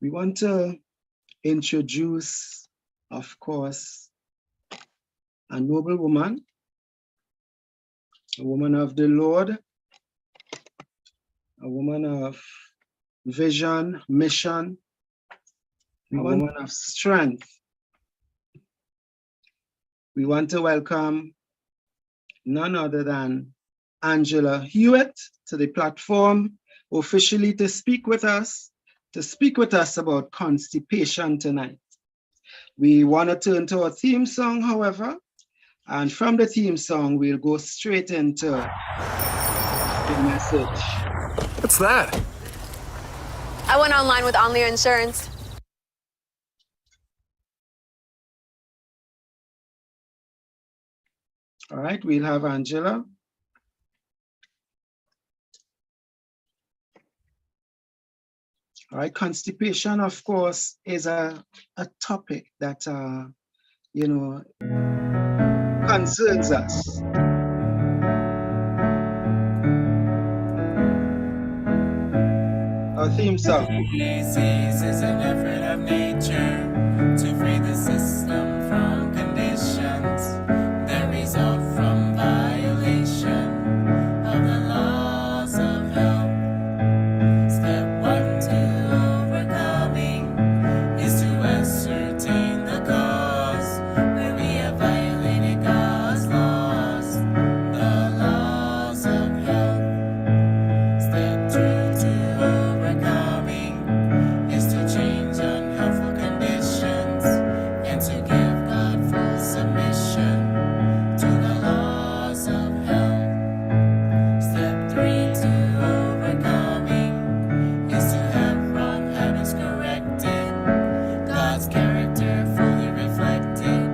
We want to introduce, of course, a noble woman, a woman of the Lord, a woman of vision, mission, a woman of strength. We want to welcome none other than Angela Hewitt to the platform officially to speak with us about constipation tonight. We want to turn to our theme song, however, and from the theme song, we'll go straight into the message. What's that? I went online with On Your Insurance. All right, we'll have Angela. All right, constipation, of course, is a topic that, concerns us. Our theme song. Disease is an effort of nature to free the system from conditions that result from violation of the laws of health. Step 1 to overcoming is to ascertain the cause where we have violated God's laws, the laws of health. Step 2 to overcoming is to change unhelpful conditions and to give God full submission to the laws of health. Step 3 to overcoming is to have wrong habits corrected, God's character fully reflected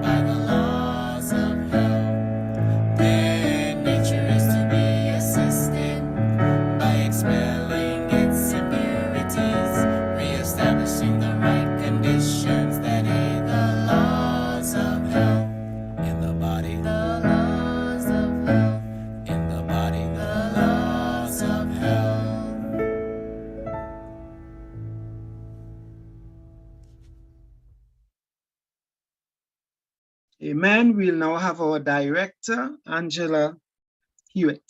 by the laws of health. Then nature is to be assisted by expelling its impurities, reestablishing the right conditions that aid the laws of health. In the body, the laws of health. In the body, the laws of health. Amen. We'll now have our director, Angela Hewitt.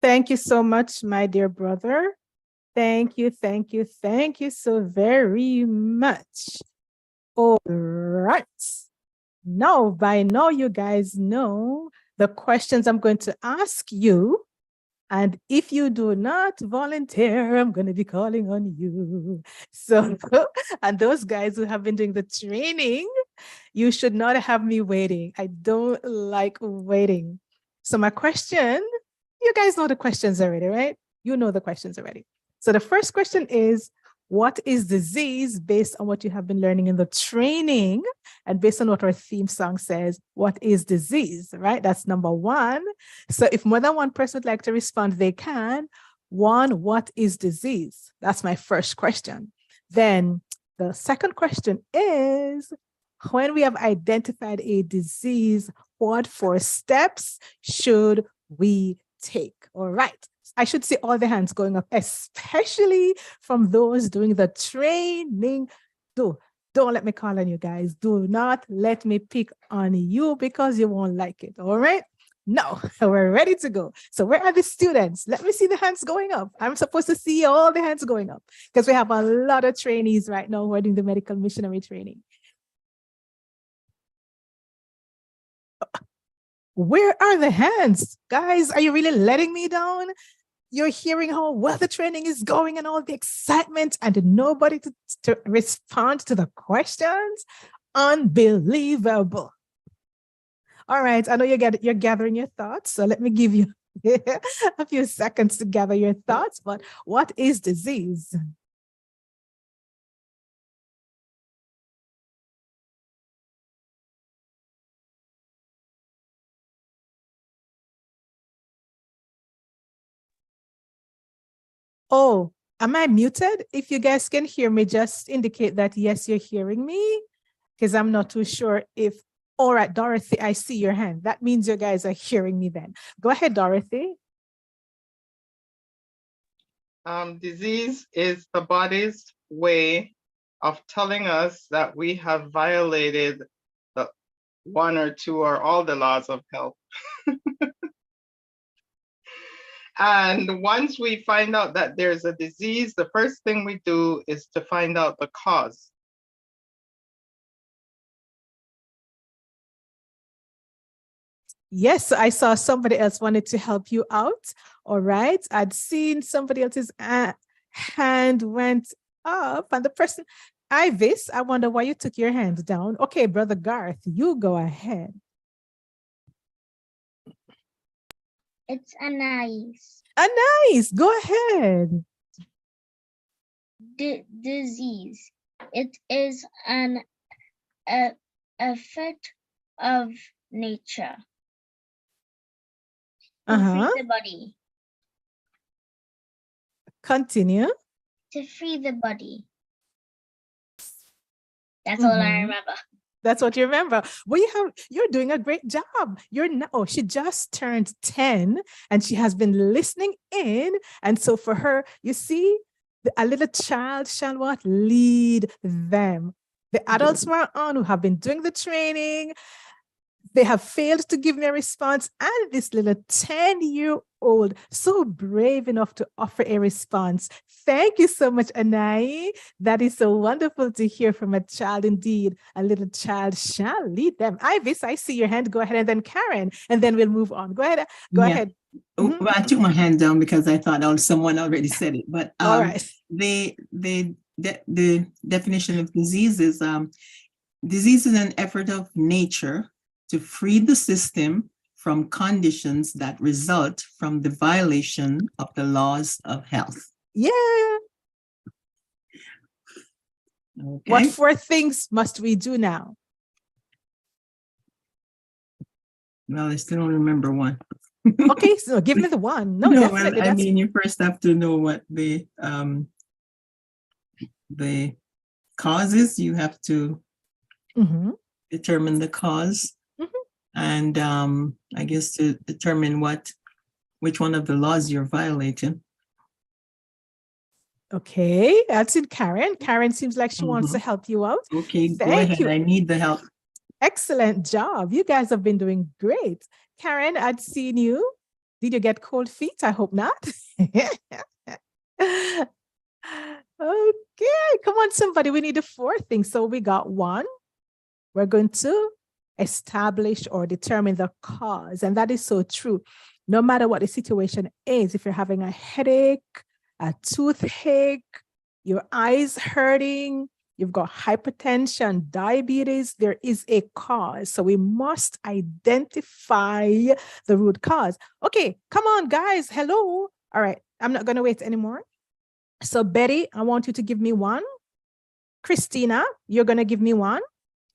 Thank you so much, my dear brother. Thank you, thank you, thank you so very much. All right. Now, by now, you guys know the questions I'm going to ask you. And if you do not volunteer, I'm going to be calling on you. So, and those guys who have been doing the training, you should not have me waiting. I don't like waiting. So my question, you guys know the questions already, right? You know the questions already. So the first question is, what is disease based on what you have been learning in the training and based on what our theme song says, what is disease, right? That's number one. So if more than one person would like to respond, they can. One, what is disease? That's my first question. Then the second question is, when we have identified a disease, what 4 steps should we take? All right. I should see all the hands going up, especially from those doing the training. Don't let me call on you guys. Do not let me pick on you because you won't like it. All right. No, we're ready to go. So where are the students? Let me see the hands going up. I'm supposed to see all the hands going up because we have a lot of trainees right now who are doing the medical missionary training. Where are the hands? Guys, are you really letting me down? You're hearing how well the training is going and all the excitement and nobody to respond to the questions? Unbelievable. All right, I know you're gathering your thoughts, so let me give you a few seconds to gather your thoughts. But what is disease? Oh, am I muted? If you guys can hear me, just indicate that yes, you're hearing me, because I'm not too sure if All right, Dorothy, I see your hand. That means you guys are hearing me then. Go ahead, Dorothy. Disease is the body's way of telling us that we have violated the one or two or all the laws of health. And once we find out that there's a disease, the first thing we do is to find out the cause. Yes, I saw somebody else wanted to help you out. All right. I'd seen somebody else's hand went up and the person, Ivis, I wonder why you took your hand down. Okay, Brother Garth, you go ahead. It's Anais. Nice. Go ahead. Disease. It is an effect of nature. To free the body. Continue. To free the body. That's all I remember. That's what you remember. Well, you're doing a great job. She just turned 10 and she has been listening in. And so for her, you see, a little child shall what? Lead them. The adults who are on, who have been doing the training, they have failed to give me a response. And this little 10-year-old, so brave enough to offer a response. Thank you so much, Anai. That is so wonderful to hear from a child indeed. A little child shall lead them. Ivis, I see your hand. Go ahead. And then Karen, and then we'll move on. Go ahead. Go ahead. Well, I took my hand down because I thought someone already said it. But all right. The definition of disease is disease is an effort of nature to free the system from conditions that result from the violation of the laws of health. Yeah. Okay. What 4 things must we do now? Well, I still don't remember one. Okay, so give me the one. No, No, definitely. well, I mean, you first have to know what the cause is. You have to determine the cause. And I guess to determine which one of the laws you're violating. Okay, that's it, Karen. Karen seems like she wants to help you out. Okay, go Thank ahead. you. I need the help. Excellent job. You guys have been doing great. Karen, I'd seen you. Did you get cold feet? I hope not. Okay, come on, somebody. We need the 4 things. So we got 1. We're going to establish or determine the cause. And that is so true. No matter what the situation is, if you're having a headache, a toothache, your eyes hurting, you've got hypertension, diabetes, there is a cause. So we must identify the root cause. Okay, come on, guys. Hello. All right. I'm not going to wait anymore. So Betty, I want you to give me 1. Christina, you're going to give me 1.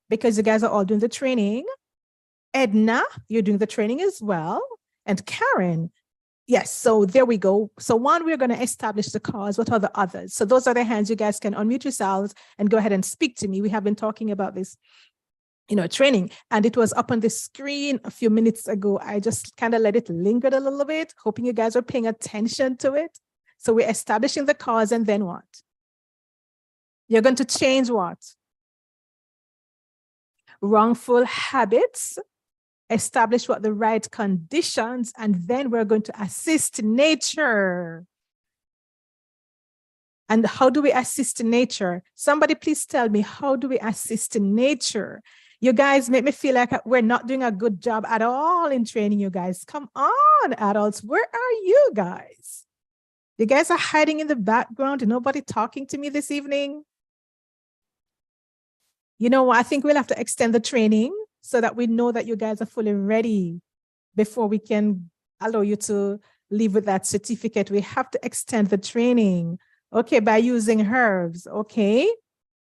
Because you guys are all doing the training. Edna, you're doing the training as well. And Karen, yes, so there we go. So 1, we're going to establish the cause. What are the others? So those are the hands. You guys can unmute yourselves and go ahead and speak to me. We have been talking about this, training, and it was up on the screen a few minutes ago. I just kind of let it linger a little bit, hoping you guys are paying attention to it. So we're establishing the cause, and then what? You're going to change what? Wrongful habits, establish what the right conditions, and then we're going to assist nature. And how do we assist nature? Somebody please tell me, how do we assist nature? You guys make me feel like we're not doing a good job at all in training you guys. Come on, adults, where are you guys? You guys are hiding in the background, nobody talking to me this evening. You know what? I think we'll have to extend the training so that we know that you guys are fully ready before we can allow you to leave with that certificate. We have to extend the training. Okay, by using herbs. Okay,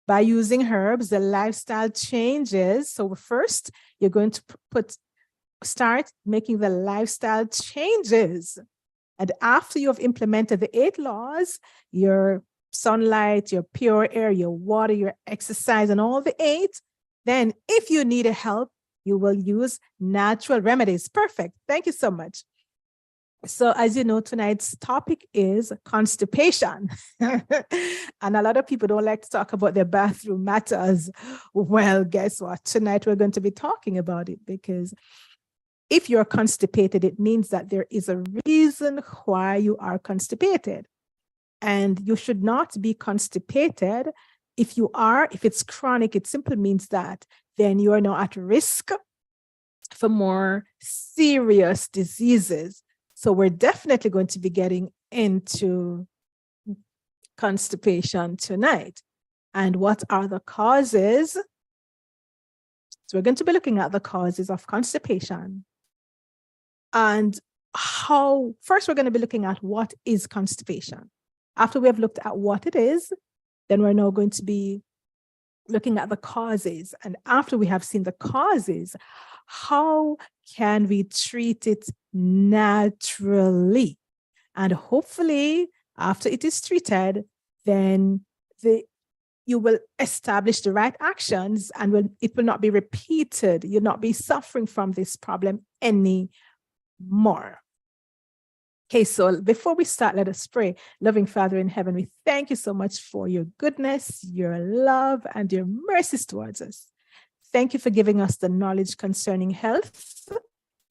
by using herbs, the lifestyle changes. So first, you're going to start making the lifestyle changes. And after you have implemented the 8 laws, your sunlight, your pure air, your water, your exercise, and all the 8, then if you need help, You will use natural remedies. Perfect. Thank you so much. So as you know, tonight's topic is constipation. And a lot of people don't like to talk about their bathroom matters. Well, guess what? Tonight we're going to be talking about it, because if you're constipated, it means that there is a reason why you are constipated. And you should not be constipated. If you are, if it's chronic, it simply means that then you are now at risk for more serious diseases. So we're definitely going to be getting into constipation tonight. And what are the causes? So we're going to be looking at the causes of constipation. And how, first we're going to be looking at what is constipation. After we have looked at what it is, then we're now going to be looking at the causes. And after we have seen the causes, how can we treat it naturally? And hopefully, after it is treated, then you will establish the right actions, and it will not be repeated. You'll not be suffering from this problem anymore. Okay, so before we start, let us pray. Loving Father in heaven, we thank you so much for your goodness, your love, and your mercies towards us. Thank you for giving us the knowledge concerning health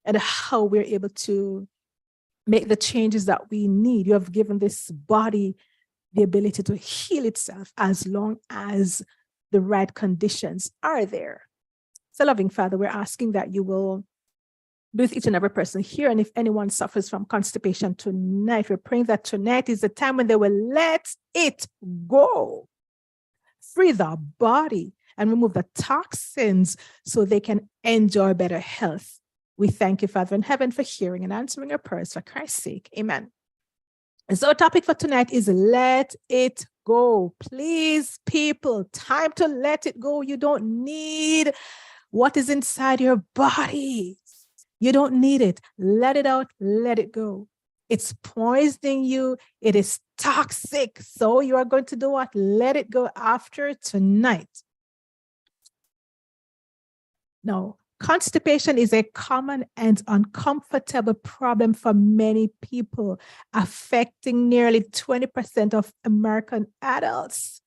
and how we're able to make the changes that we need. You have given this body the ability to heal itself as long as the right conditions are there. So, loving Father, we're asking that you will be with each and every person here. And if anyone suffers from constipation tonight, we're praying that tonight is the time when they will let it go. Free the body and remove the toxins so they can enjoy better health. We thank you, Father in heaven, for hearing and answering our prayers for Christ's sake. Amen. And so our topic for tonight is let it go. Please, people, time to let it go. You don't need what is inside your body. You don't need it. Let it out. Let it go. It's poisoning you. It is toxic. So you are going to do what? Let it go after tonight. Now, constipation is a common and uncomfortable problem for many people, affecting nearly 20% of American adults.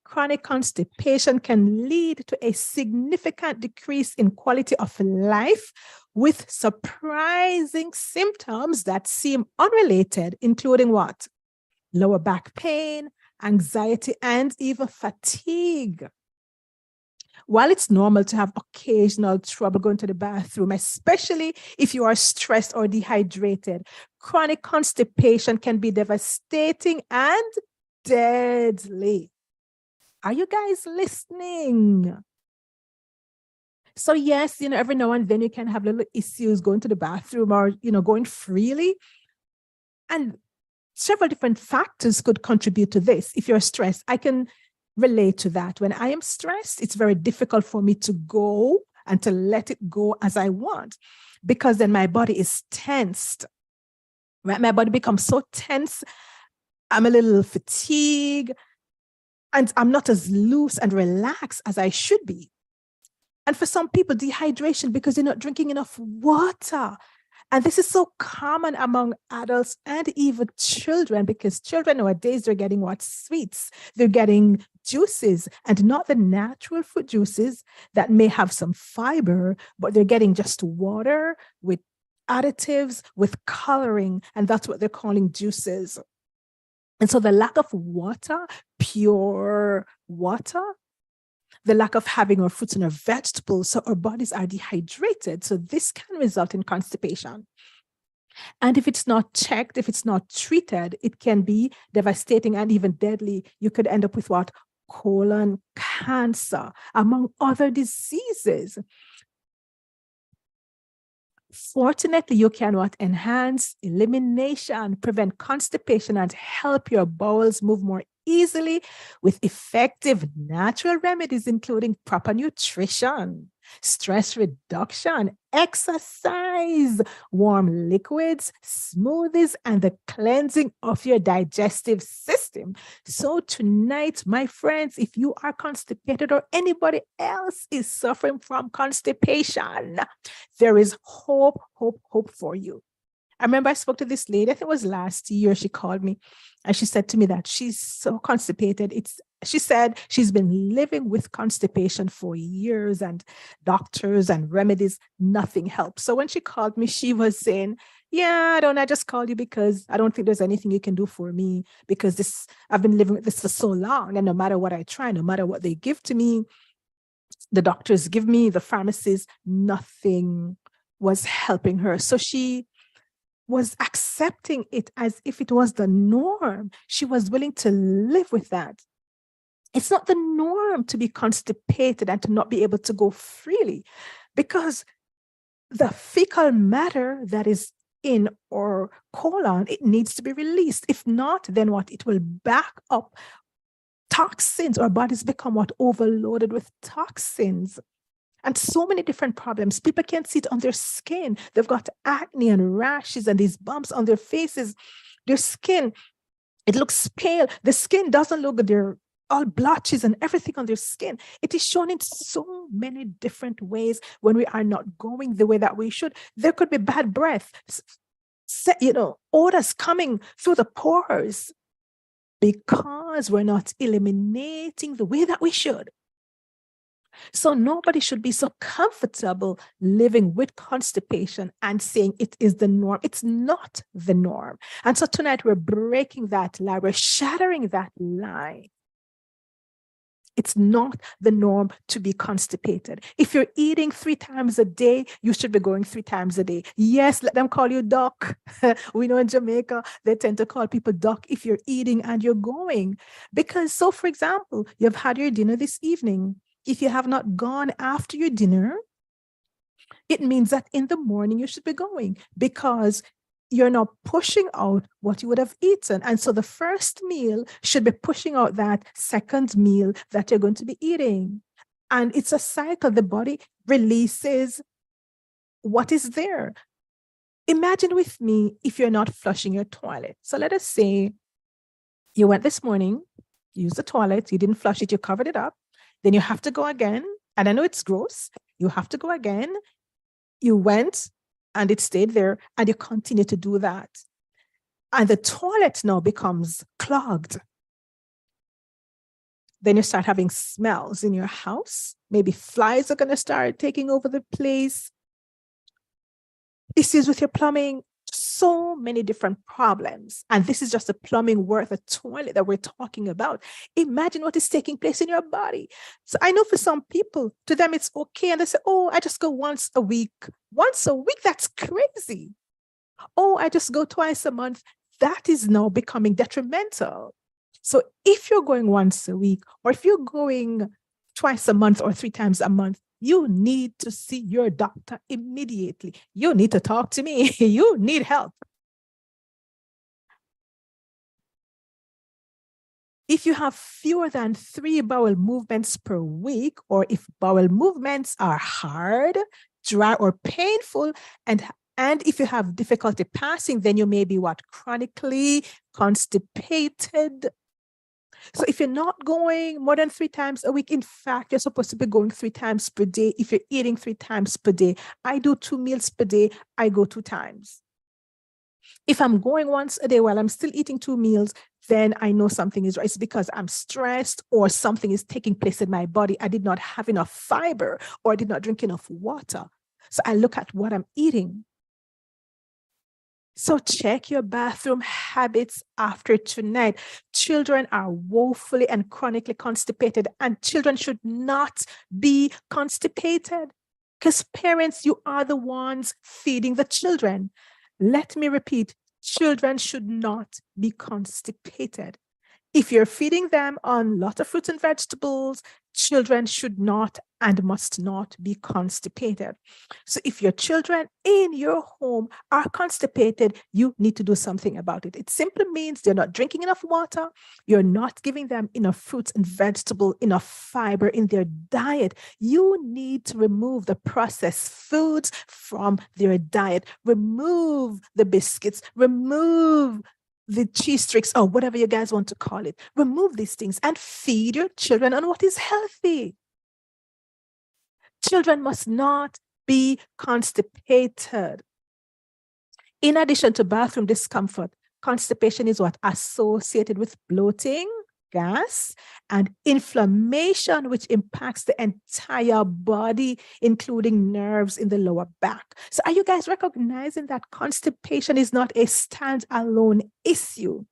Chronic constipation can lead to a significant decrease in quality of life, with surprising symptoms that seem unrelated, including what? Lower back pain, anxiety, and even fatigue. While it's normal to have occasional trouble going to the bathroom, especially if you are stressed or dehydrated, chronic constipation can be devastating and deadly. Are you guys listening? So yes, every now and then you can have little issues going to the bathroom or, going freely. And several different factors could contribute to this. If you're stressed, I can relate to that. When I am stressed, it's very difficult for me to go and to let it go as I want, because then my body is tensed. Right? My body becomes so tense. I'm a little fatigued and I'm not as loose and relaxed as I should be. And for some people, dehydration because they're not drinking enough water. And this is so common among adults and even children, because children nowadays, they're getting what? Sweets. They're getting juices, and not the natural fruit juices that may have some fiber, but they're getting just water with additives, with coloring, and that's what they're calling juices. And so the lack of water, pure water, the lack of having our fruits and our vegetables, so our bodies are dehydrated. So this can result in constipation. And if it's not checked, if it's not treated, it can be devastating and even deadly. You could end up with what? Colon cancer, among other diseases. Fortunately, you can enhance elimination, prevent constipation, and help your bowels move more easily with effective natural remedies, including proper nutrition. stress reduction, exercise, warm liquids, smoothies, and the cleansing of your digestive system. So tonight, my friends, if you are constipated or anybody else is suffering from constipation, there is hope, hope, hope for you. I remember I spoke to this lady, I think it was last year, she called me and she said to me that she's so constipated. She said she's been living with constipation for years and doctors and remedies, nothing helps. So when she called me, she was saying, yeah, I just called you because I don't think there's anything you can do for me because I've been living with this for so long and no matter what I try, no matter what they give to me, the doctors give me, the pharmacies, nothing was helping her. So she was accepting it as if it was the norm. She was willing to live with that. It's not the norm to be constipated and to not be able to go freely because the fecal matter that is in our colon, it needs to be released. If not, then what? It will back up toxins. Our bodies become overloaded with toxins. And so many different problems. People can't see it on their skin. They've got acne and rashes and these bumps on their faces. Their skin, it looks pale. The skin doesn't look good. They're all blotches and everything on their skin. It is shown in so many different ways when we are not going the way that we should. There could be bad breath, odors coming through the pores because we're not eliminating the way that we should. So nobody should be so comfortable living with constipation and saying it is the norm. It's not the norm. And so tonight we're breaking that lie. We're shattering that lie. It's not the norm to be constipated. If you're eating 3 times a day, you should be going 3 times a day. Yes, let them call you doc. We know in Jamaica, they tend to call people doc if you're eating and you're going. Because, so for example, you've had your dinner this evening. If you have not gone after your dinner, it means that in the morning you should be going because you're not pushing out what you would have eaten. And so the first meal should be pushing out that second meal that you're going to be eating. And it's a cycle. The body releases what is there. Imagine with me if you're not flushing your toilet. So let us say you went this morning, used the toilet, you didn't flush it, you covered it up. Then you have to go again. And I know it's gross. You have to go again. You went and it stayed there and you continue to do that. And the toilet now becomes clogged. Then you start having smells in your house. Maybe flies are going to start taking over the place. Issues with your plumbing. So many different problems. And this is just a plumbing worth a toilet that we're talking about. Imagine what is taking place in your body. So I know for some people, to them it's okay. And they say, oh, I just go once a week. Once a week, that's crazy. Oh, I just go twice a month. That is now becoming detrimental. So if you're going once a week, or if you're going twice a month or 3 times a month, you need to see your doctor immediately. You need to talk to me. You need help. If you have fewer than 3 bowel movements per week, or if bowel movements are hard, dry, or painful, and if you have difficulty passing, then you may be chronically constipated. So if you're not going more than 3 times a week, in fact, you're supposed to be going 3 times per day. If you're eating 3 times per day, I do 2 meals per day, I go 2 times. If I'm going once a day while I'm still eating 2 meals, then I know something is right. It's because I'm stressed or something is taking place in my body. I did not have enough fiber or I did not drink enough water. So I look at what I'm eating. So check your bathroom habits after tonight. Children are woefully and chronically constipated, and children should not be constipated because parents, you are the ones feeding the children. Let me repeat, children should not be constipated. If you're feeding them on lots of fruits and vegetables, children should not and must not be constipated. So if your children in your home are constipated, you need to do something about it. It simply means they're not drinking enough water, you're not giving them enough fruits and vegetables, enough fiber in their diet. You need to remove the processed foods from their diet. Remove the biscuits, remove the cheese tricks, or whatever you guys want to call it. Remove these things and feed your children on what is healthy. Children must not be constipated. In addition to bathroom discomfort, constipation is what associated with bloating, gas, and inflammation, which impacts the entire body, including nerves in the lower back. So are you guys recognizing that constipation is not a standalone issue?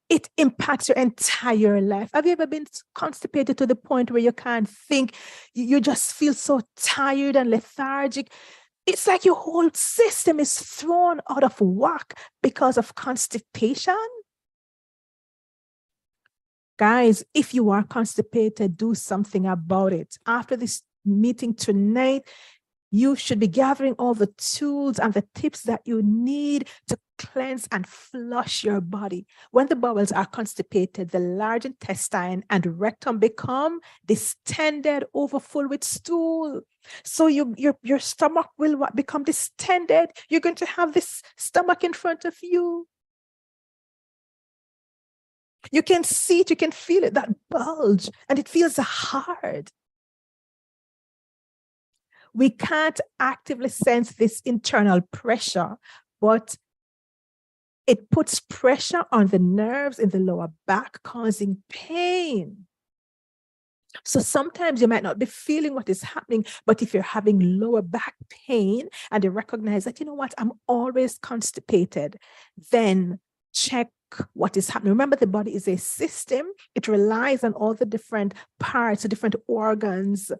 It impacts your entire life. Have you ever been constipated to the point where you can't think? You just feel so tired and lethargic. It's like your whole system is thrown out of whack because of constipation. Guys, if you are constipated, do something about it. After this meeting tonight, you should be gathering all the tools and the tips that you need to cleanse and flush your body. When the bowels are constipated, the large intestine and rectum become distended, overfull with stool. So your stomach will become distended. You're going to have this stomach in front of you. You can see it, you can feel it, that bulge, and it feels hard. We can't actively sense this internal pressure, but it puts pressure on the nerves in the lower back, causing pain. So sometimes you might not be feeling what is happening, but if you're having lower back pain and you recognize that, you know what, I'm always constipated, then check what is happening. Remember, the body is a system. It relies on all the different parts, the different organs.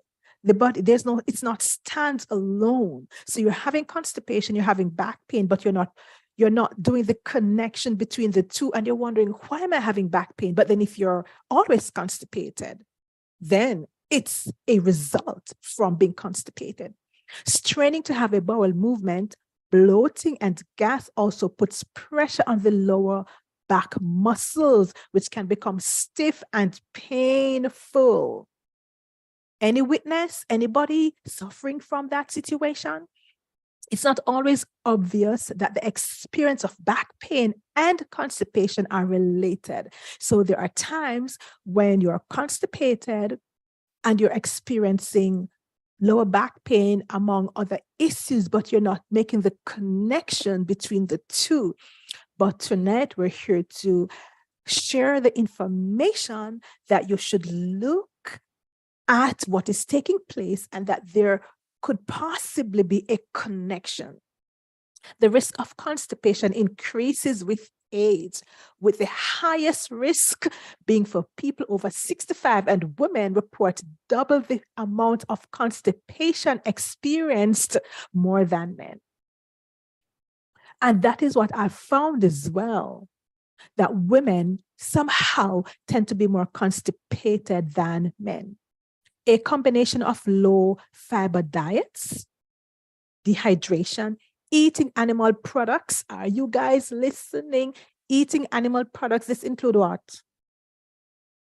The body, it's not stands alone. So you're having constipation, you're having back pain, but you're not doing the connection between the two, and you're wondering, why am I having back pain? But then if you're always constipated, then it's a result from being constipated. Straining to have a bowel movement, bloating and gas also puts pressure on the lower back muscles, which can become stiff and painful. Any witness, anybody suffering from that situation? It's not always obvious that the experience of back pain and constipation are related. So there are times when you're constipated and you're experiencing lower back pain among other issues, but you're not making the connection between the two. But tonight we're here to share the information that you should look at what is taking place and that there could possibly be a connection. The risk of constipation increases with age, with the highest risk being for people over 65, and women report double the amount of constipation experienced more than men. And that is what I found as well, that women somehow tend to be more constipated than men. A combination of low fiber diets, dehydration, eating animal products. Are you guys listening? Eating animal products, this include what?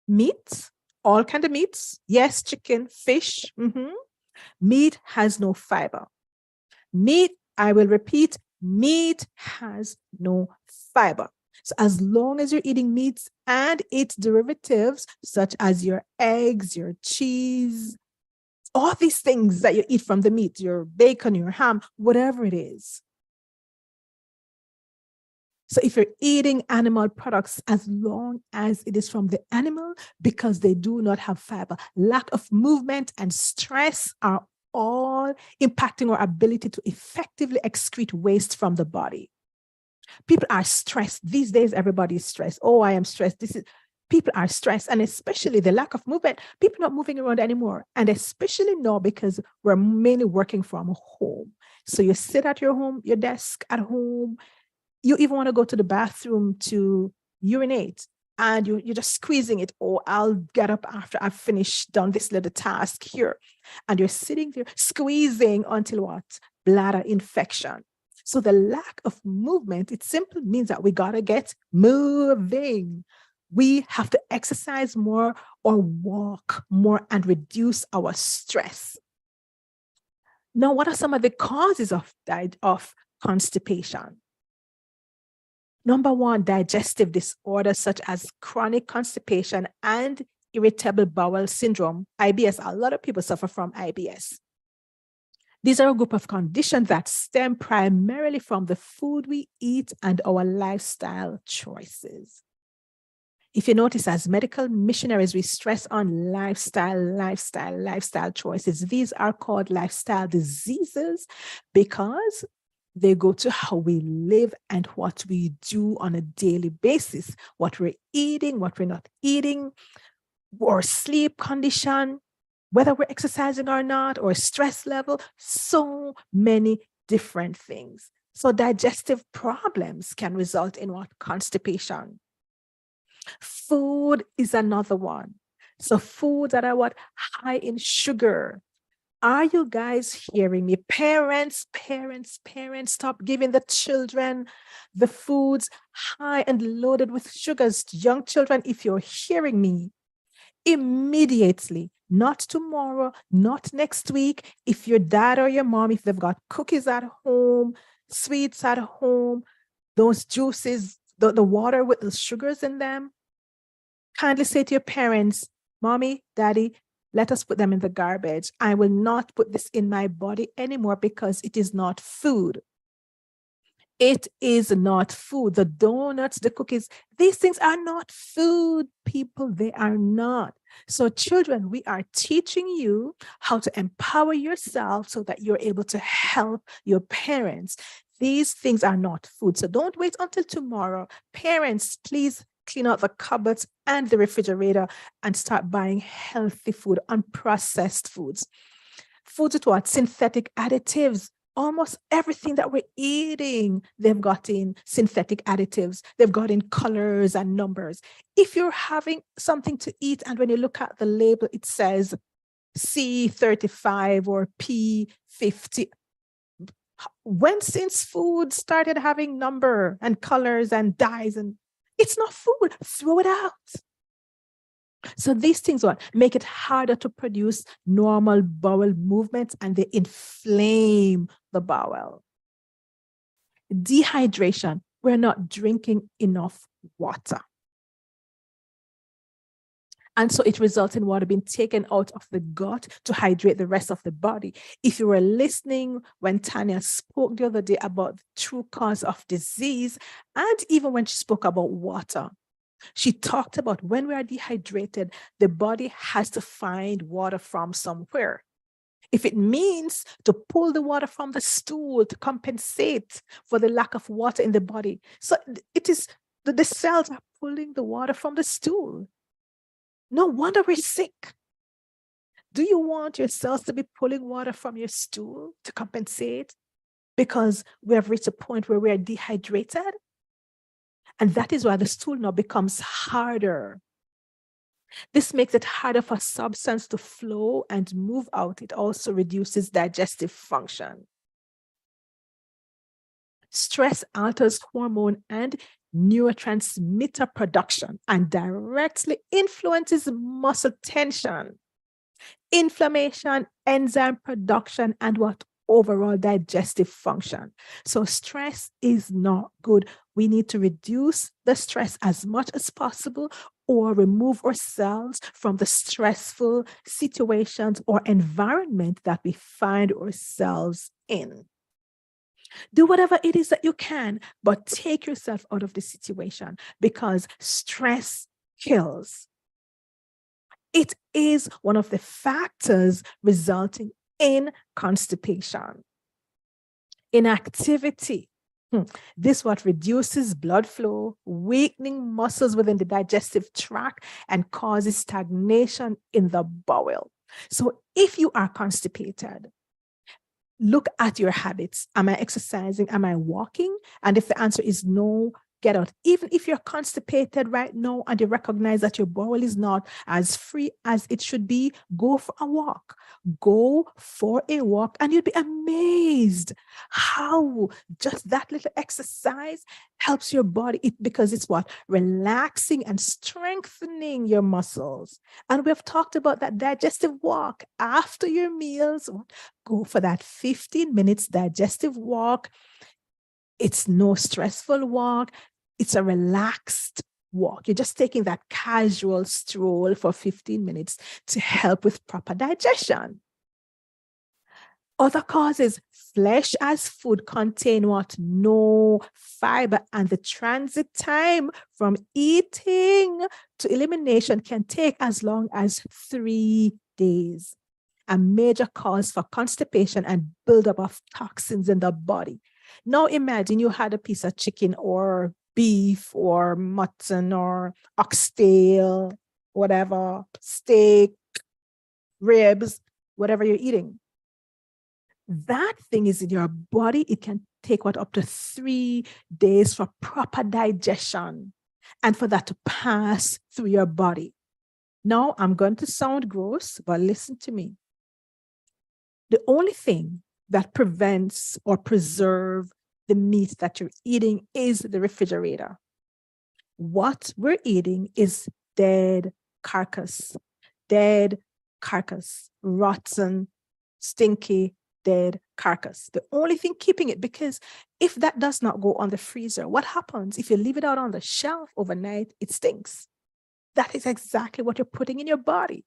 Meat, all kinds of meats. Yes, chicken, fish. Meat has no fiber. Meat, I will repeat, meat has no fiber. So as long as you're eating meats and its derivatives, such as your eggs, your cheese, all these things that you eat from the meat, your bacon, your ham, whatever it is. So if you're eating animal products, as long as it is from the animal, because they do not have fiber, lack of movement and stress are all impacting our ability to effectively excrete waste from the body. People are stressed. These days, everybody is stressed. Oh, I am stressed. People are stressed, and especially the lack of movement. People not moving around anymore, and especially now because we're mainly working from home. So you sit at your home, your desk at home. You even want to go to the bathroom to urinate. and you're just squeezing it. Oh, I'll get up after I've finished done this little task here. And you're sitting there squeezing until what? Bladder infection. So the lack of movement, it simply means that we got to get moving. We have to exercise more or walk more and reduce our stress. Now, what are some of the causes of constipation? Number one, digestive disorders such as chronic constipation and irritable bowel syndrome, IBS. A lot of people suffer from IBS. These are a group of conditions that stem primarily from the food we eat and our lifestyle choices. If you notice, as medical missionaries, we stress on lifestyle choices. These are called lifestyle diseases because they go to how we live and what we do on a daily basis, what we're eating, what we're not eating, or sleep condition, whether we're exercising or not, or stress level, so many different things. So digestive problems can result in what? Constipation. Food is another one. So foods that are what? High in sugar. Are you guys hearing me? Parents, stop giving the children the foods high and loaded with sugars. Young children, if you're hearing me, immediately, not tomorrow, not next week, if your dad or your mom, if they've got cookies at home, sweets at home, those juices, the water with the sugars in them, kindly say to your parents, Mommy, Daddy, let us put them in the garbage. I will not put this in my body anymore because it is not food. It is not food. The donuts, the cookies, these things are not food, people. They are not. So children, we are teaching you how to empower yourself so that you're able to help your parents. These things are not food. So don't wait until tomorrow. Parents, please clean out the cupboards and the refrigerator and start buying healthy food, unprocessed foods. Foods with what? Synthetic additives. Almost everything that we're eating, they've got in synthetic additives. They've got in colors and numbers. If you're having something to eat and when you look at the label, it says C35 or P50. When since food started having number and colors and dyes, and it's not food, throw it out. So these things what make it harder to produce normal bowel movements, and they inflame the bowel. Dehydration, we're not drinking enough water. And so it results in water being taken out of the gut to hydrate the rest of the body. If you were listening when Tanya spoke the other day about the true cause of disease, and even when she spoke about water, she talked about when we are dehydrated, the body has to find water from somewhere. If it means to pull the water from the stool to compensate for the lack of water in the body. So it is the cells are pulling the water from the stool. No wonder we're sick. Do you want your cells to be pulling water from your stool to compensate? Because we have reached a point where we are dehydrated. And that is why the stool now becomes harder. This makes it harder for substance to flow and move out. It also reduces digestive function. Stress alters hormone and neurotransmitter production and directly influences muscle tension, inflammation, enzyme production, and what? Overall digestive function. So stress is not good. We need to reduce the stress as much as possible or remove ourselves from the stressful situations or environment that we find ourselves in. Do whatever it is that you can, but take yourself out of the situation because stress kills. It is one of the factors resulting in constipation. Inactivity. This what reduces blood flow, weakening muscles within the digestive tract, and causes stagnation in the bowel. So if you are constipated, look at your habits. Am I exercising? Am I walking? And if the answer is no, get out. Even if you're constipated right now and you recognize that your bowel is not as free as it should be, go for a walk. Go for a walk and you'll be amazed how just that little exercise helps your body, because it's what? Relaxing and strengthening your muscles. And we've talked about that digestive walk after your meals. Go for that 15 minutes digestive walk. It's no stressful walk. It's a relaxed walk. You're just taking that casual stroll for 15 minutes to help with proper digestion. Other causes, flesh as food contain what? No fiber, and the transit time from eating to elimination can take as long as 3 days. A major cause for constipation and buildup of toxins in the body. Now imagine you had a piece of chicken or beef or mutton or oxtail, whatever, steak, ribs, whatever you're eating. That thing is in your body. It can take what, up to 3 days for proper digestion and for that to pass through your body. Now I'm going to sound gross, but listen to me. The only thing that prevents or preserve the meat that you're eating is the refrigerator. What we're eating is dead carcass, rotten, stinky, dead carcass. The only thing keeping it, because if that does not go on the freezer, what happens? If you leave it out on the shelf overnight, it stinks. That is exactly what you're putting in your body.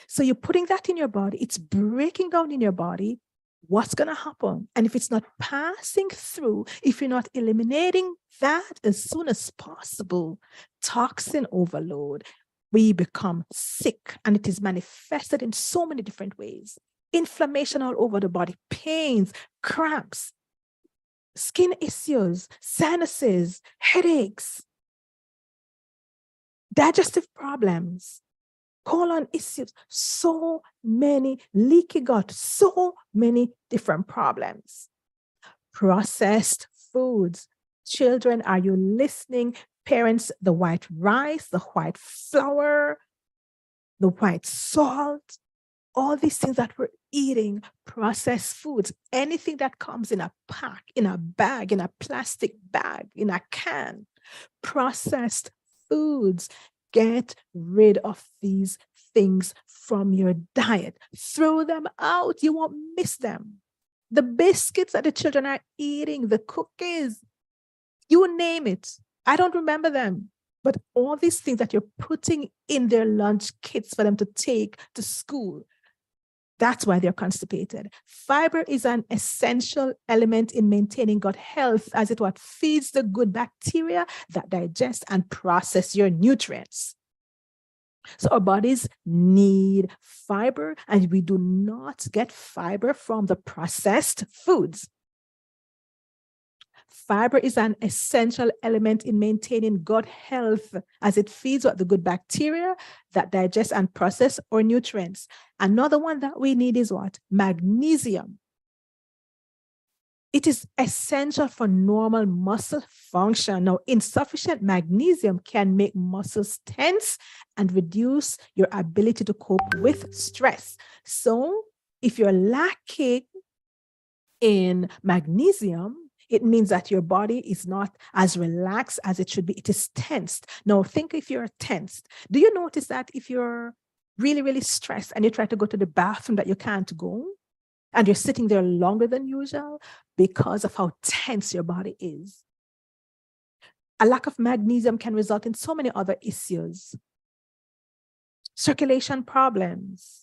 So you're putting that in your body, it's breaking down in your body. What's going to happen? And if it's not passing through, if you're not eliminating that as soon as possible, toxin overload, we become sick, and it is manifested in so many different ways. Inflammation all over the body, pains, cramps, skin issues, sinuses, headaches, digestive problems, colon issues, so many, leaky gut, so many different problems. Processed foods. Children, are you listening? Parents, the white rice, the white flour, the white salt, all these things that we're eating, processed foods, anything that comes in a pack, in a bag, in a plastic bag, in a can, processed foods. Get rid of these things from your diet. Throw them out. You won't miss them. The biscuits that the children are eating, the cookies, you name it. I don't remember them. But all these things that you're putting in their lunch kits for them to take to school, that's why they're constipated. Fiber is an essential element in maintaining gut health, as it what feeds the good bacteria that digest and process your nutrients. So our bodies need fiber, and we do not get fiber from the processed foods. Fiber is an essential element in maintaining gut health, as it feeds what the good bacteria that digest and process our nutrients. Another one that we need is what? Magnesium. It is essential for normal muscle function. Now, insufficient magnesium can make muscles tense and reduce your ability to cope with stress. So if you're lacking in magnesium, it means that your body is not as relaxed as it should be. It is tensed. Now, think if you're tensed. Do you notice that if you're really, really stressed and you try to go to the bathroom that you can't go, and you're sitting there longer than usual because of how tense your body is? A lack of magnesium can result in so many other issues. Circulation problems.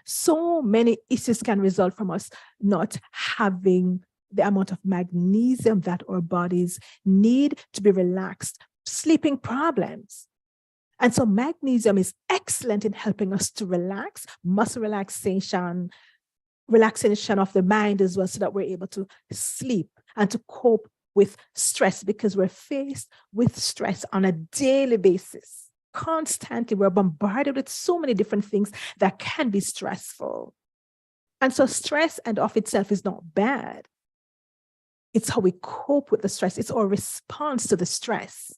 So many issues can result from us not having the amount of magnesium that our bodies need to be relaxed. Sleeping problems. And so magnesium is excellent in helping us to relax, muscle relaxation, relaxation of the mind as well, so that we're able to sleep and to cope with stress, because we're faced with stress on a daily basis. Constantly, we're bombarded with so many different things that can be stressful. And so stress and of itself is not bad. It's how we cope with the stress. It's our response to the stress.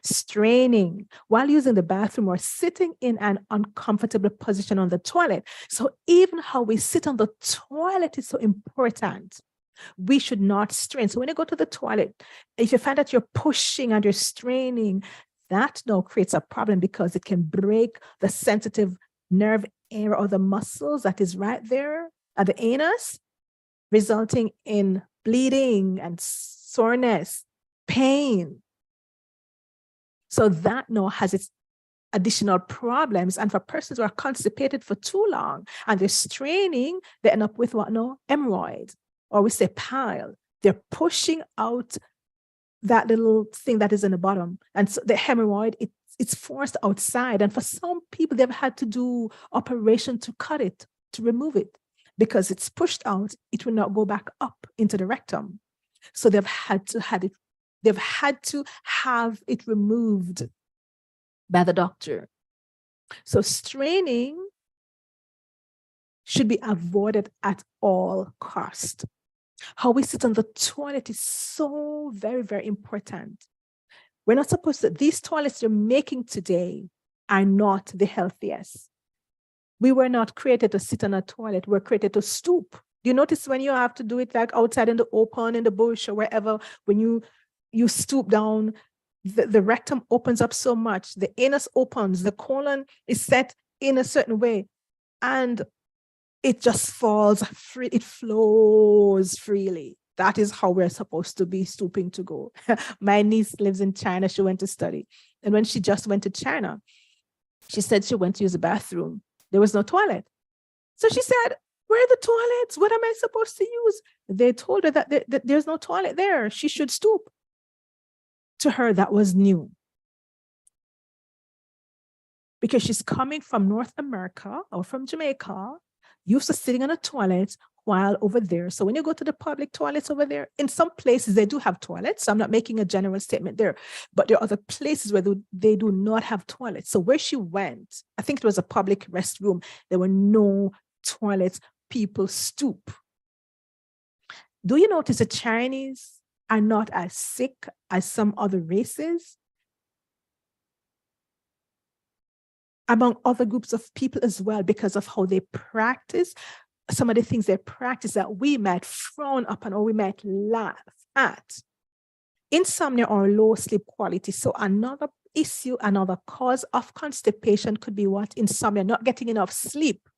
Straining while using the bathroom or sitting in an uncomfortable position on the toilet. So even how we sit on the toilet is so important. We should not strain. So when you go to the toilet, if you find that you're pushing and you're straining, that now creates a problem because it can break the sensitive nerve area or the muscles that is right there at the anus, resulting in bleeding and soreness, pain. So that now has its additional problems. And for persons who are constipated for too long and they're straining, they end up with what now? Hemorrhoid, or we say pile. They're pushing out that little thing that is in the bottom. And so the hemorrhoid, it's forced outside. And for some people, they've had to do operation to cut it, to remove it, because it's pushed out. It will not go back up into the rectum. So they've had to have it removed by the doctor. So straining should be avoided at all cost. How we sit on the toilet is so very, very important. We're not supposed to, these toilets you're making today are not the healthiest. We were not created to sit on a toilet. We're created to stoop. Do you notice when you have to do it like outside in the open, in the bush or wherever, when you stoop down, the rectum opens up so much, the anus opens, the colon is set in a certain way, and it just falls free, it flows freely. That is how we're supposed to be stooping to go. My niece lives in China. She went to study. And when she just went to China, she said she went to use the bathroom. There was no toilet. So she said, where are the toilets? What am I supposed to use? They told her that there's no toilet there. She should stoop. To her, that was new. Because she's coming from North America or from Jamaica, used to sitting on a toilet while over there. So when you go to the public toilets over there, in some places they do have toilets. So I'm not making a general statement there, but there are other places where they do not have toilets. So where she went, I think it was a public restroom. There were no toilets. People stoop. Do you notice the Chinese are not as sick as some other races? Among other groups of people as well, because of how they practice, some of the things they practice that we might frown upon or we might laugh at. Insomnia or low sleep quality. So another issue, another cause of constipation could be what? Insomnia, not getting enough sleep,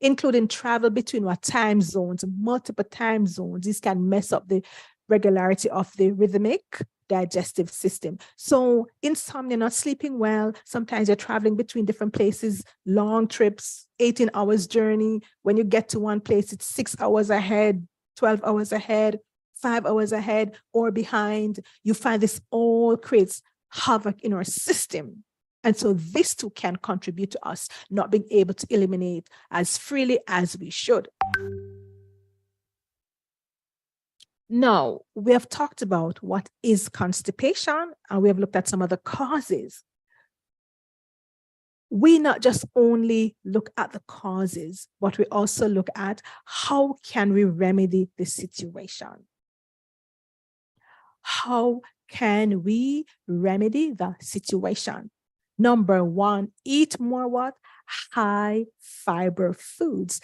including travel between what time zones, multiple time zones. This can mess up the regularity of the rhythmic digestive system. So insomnia, not sleeping well. Sometimes you're traveling between different places, long trips, 18 hours journey. When you get to one place, it's 6 hours ahead, 12 hours ahead, 5 hours ahead or behind. You find this all creates havoc in our system. And so this too can contribute to us not being able to eliminate as freely as we should. Now, we have talked about what is constipation, and we have looked at some of the causes. We not just only look at the causes, but we also look at how can we remedy the situation? How can we remedy the situation? Number one, eat more what? High fiber foods.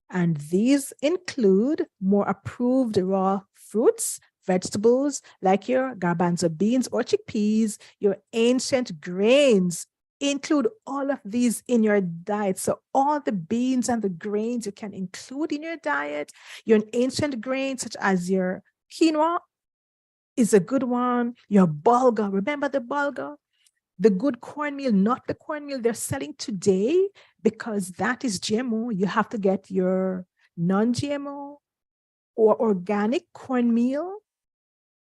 And these include more approved raw fruits, vegetables like your garbanzo beans or chickpeas, your ancient grains. Include all of these in your diet. So all the beans and the grains you can include in your diet. Your ancient grains such as your quinoa is a good one. Your bulgur, remember the bulgur? The good cornmeal, not the cornmeal they're selling today, because that is GMO. You have to get your non-GMO or organic cornmeal,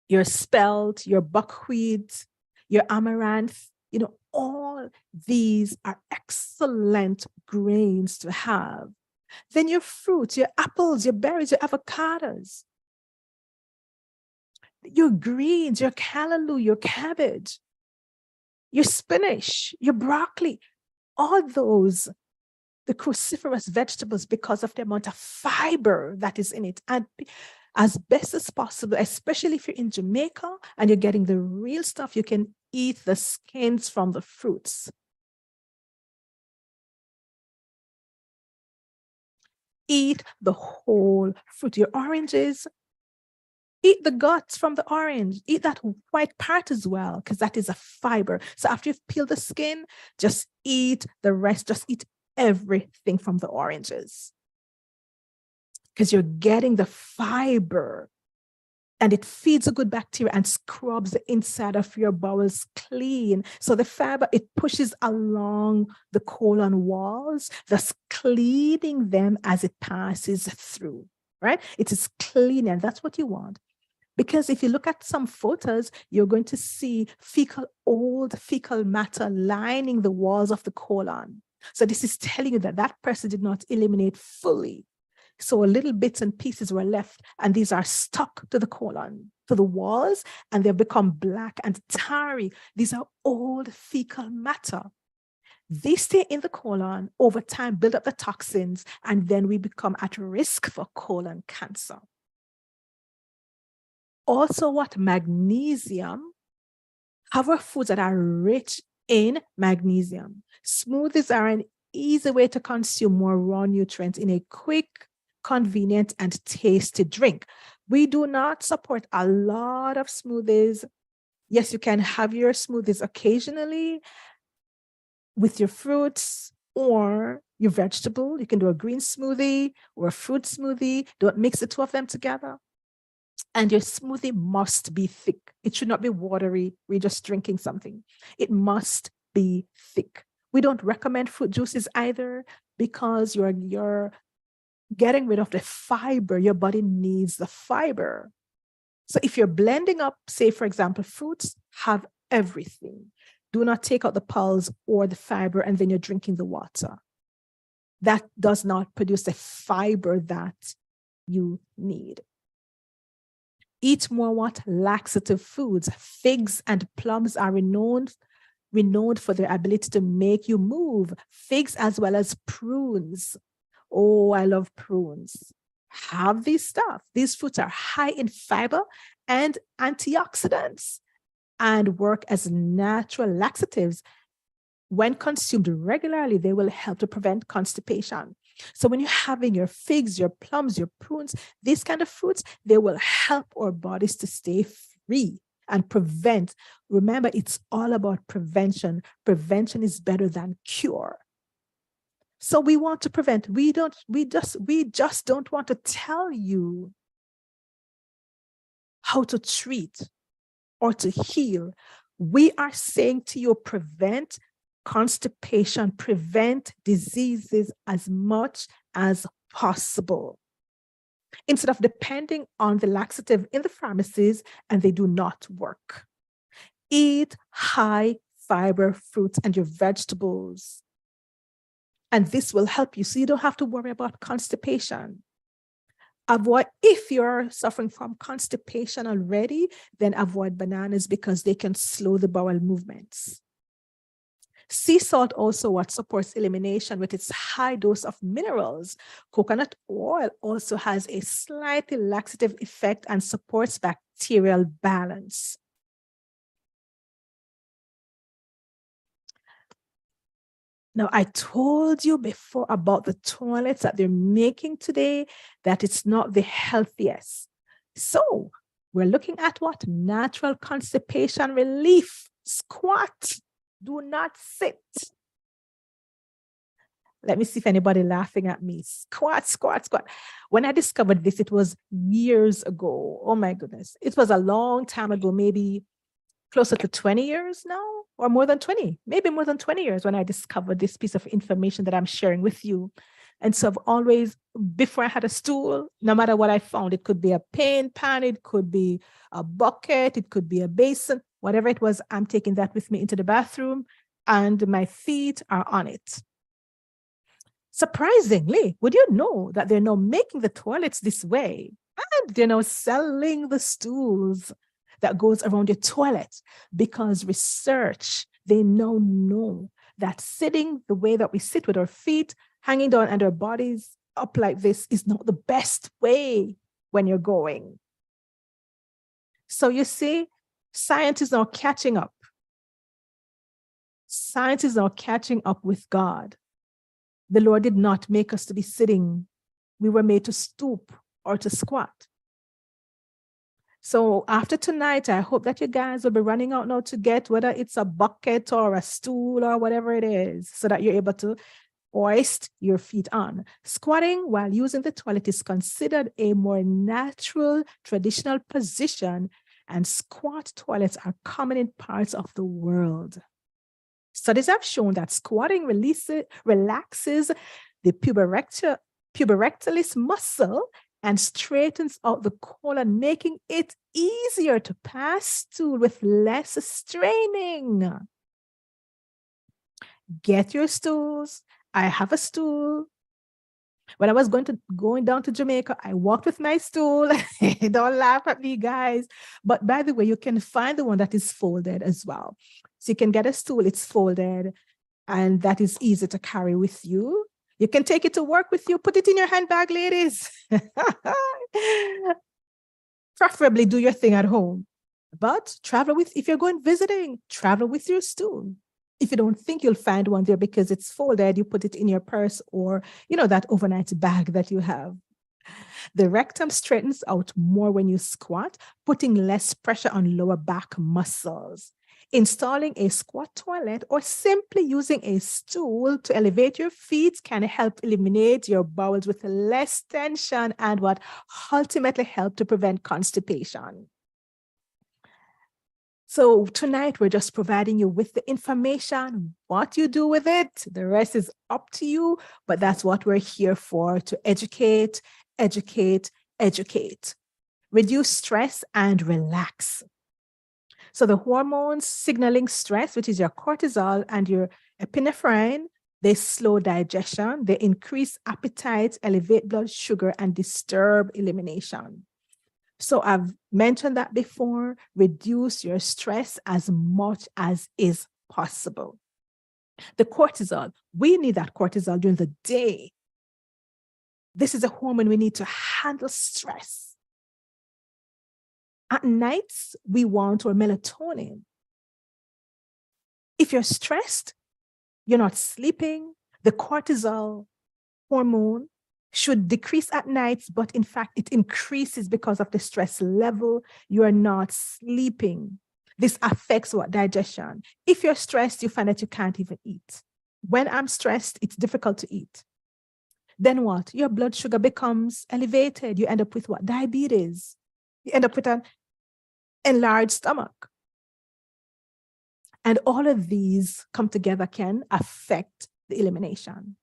your spelt, your buckwheat, your amaranth. You know, all these are excellent grains to have. Then your fruits, your apples, your berries, your avocados, your greens, your callaloo, your cabbage, your spinach, your broccoli, all those, the cruciferous vegetables because of the amount of fiber that is in it. And as best as possible, especially if you're in Jamaica and you're getting the real stuff, you can eat the skins from the fruits. Eat the whole fruit. Your oranges, eat the guts from the orange. Eat that white part as well, because that is a fiber. So after you've peeled the skin, just eat the rest. Just eat everything from the oranges, because you're getting the fiber, and it feeds a good bacteria and scrubs the inside of your bowels clean. So the fiber, it pushes along the colon walls, thus cleaning them as it passes through, right? It is clean, and that's what you want. Because if you look at some photos, you're going to see old fecal matter lining the walls of the colon. So this is telling you that that person did not eliminate fully. So little bits and pieces were left, and these are stuck to the colon, to the walls, and they've become black and tarry. These are old fecal matter. They stay in the colon over time, build up the toxins, and then we become at risk for colon cancer. Also, what magnesium, have our foods that are rich in magnesium. Smoothies are an easy way to consume more raw nutrients in a quick, convenient, and tasty drink. We do not support a lot of smoothies. Yes, you can have your smoothies occasionally with your fruits or your vegetable. You can do a green smoothie or a fruit smoothie. Don't mix the two of them together. And your smoothie must be thick. It should not be watery. We're just drinking something. It must be thick. We don't recommend fruit juices either, because you're getting rid of the fiber. Your body needs the fiber. So if you're blending up, say, for example, fruits, have everything. Do not take out the pulps or the fiber and then you're drinking the water. That does not produce the fiber that you need. Eat more laxative foods. Figs and plums are renowned for their ability to make you move. Figs as well as prunes. Oh, I love prunes. Have these stuff. These fruits are high in fiber and antioxidants and work as natural laxatives. When consumed regularly, they will help to prevent constipation. So when you're having your figs, your plums, your prunes, these kind of fruits, they will help our bodies to stay free and prevent. Remember, it's all about prevention. Prevention is better than cure. So we want to prevent. We just don't want to tell you how to treat or to heal. We are saying to you, prevent constipation, prevent diseases as much as possible, instead of depending on the laxative in the pharmacies and they do not work. Eat high fiber fruits and your vegetables. And this will help you so you don't have to worry about constipation. Avoid, if you're suffering from constipation already, then avoid bananas because they can slow the bowel movements. Sea salt also what supports elimination with its high dose of minerals. Coconut oil also has a slightly laxative effect and supports bacterial balance. Now, I told you before about the toilets that they're making today, that it's not the healthiest. So we're looking at what? Natural constipation relief. Squat. Do not sit. Let me see if anybody laughing at me. Squat, squat, squat. When I discovered this, it was years ago. Oh my goodness. It was a long time ago, maybe closer to 20 years now, or more than 20, maybe more than 20 years when I discovered this piece of information that I'm sharing with you. And so I've always, before I had a stool, no matter what I found, it could be a paint pan, it could be a bucket, it could be a basin, whatever it was, I'm taking that with me into the bathroom and my feet are on it. Surprisingly, would you know that they're now making the toilets this way and they're now selling the stools that goes around your toilet, because research, they now know that sitting the way that we sit with our feet Hanging down and our bodies up like this is not the best way when you're going. So you see, science is now catching up. Science is now catching up with God. The Lord did not make us to be sitting. We were made to stoop or to squat. So after tonight, I hope that you guys will be running out now to get whether it's a bucket or a stool or whatever it is, so that you're able to hoist your feet on. Squatting while using the toilet is considered a more natural, traditional position, and squat toilets are common in parts of the world. Studies have shown that squatting relaxes the puberrectalis muscle and straightens out the colon, making it easier to pass stool with less straining. Get your stools. I have a stool. When I was going down to Jamaica, I walked with my stool. Don't laugh at me, guys. But by the way, you can find the one that is folded as well. So you can get a stool, it's folded, and that is easy to carry with you. You can take it to work with you. Put it in your handbag, ladies. Preferably do your thing at home. But if you're going visiting, travel with your stool. If you don't think you'll find one there because it's folded, you put it in your purse or, that overnight bag that you have. The rectum straightens out more when you squat, putting less pressure on lower back muscles. Installing a squat toilet or simply using a stool to elevate your feet can help eliminate your bowels with less tension and what ultimately help to prevent constipation. So tonight, we're just providing you with the information. What you do with it, the rest is up to you, but that's what we're here for, to educate, educate, educate. Reduce stress and relax. So the hormones signaling stress, which is your cortisol and your epinephrine, they slow digestion, they increase appetite, elevate blood sugar, and disturb elimination. So I've mentioned that before, reduce your stress as much as is possible. The cortisol, we need that cortisol during the day. This is a hormone we need to handle stress. At nights, we want our melatonin. If you're stressed, you're not sleeping, the cortisol hormone should decrease at nights, but in fact, it increases because of the stress level. You are not sleeping. This affects what? Digestion. If you're stressed, you find that you can't even eat. When I'm stressed, it's difficult to eat. Then what? Your blood sugar becomes elevated. You end up with what? Diabetes. You end up with an enlarged stomach. And all of these come together can affect the elimination.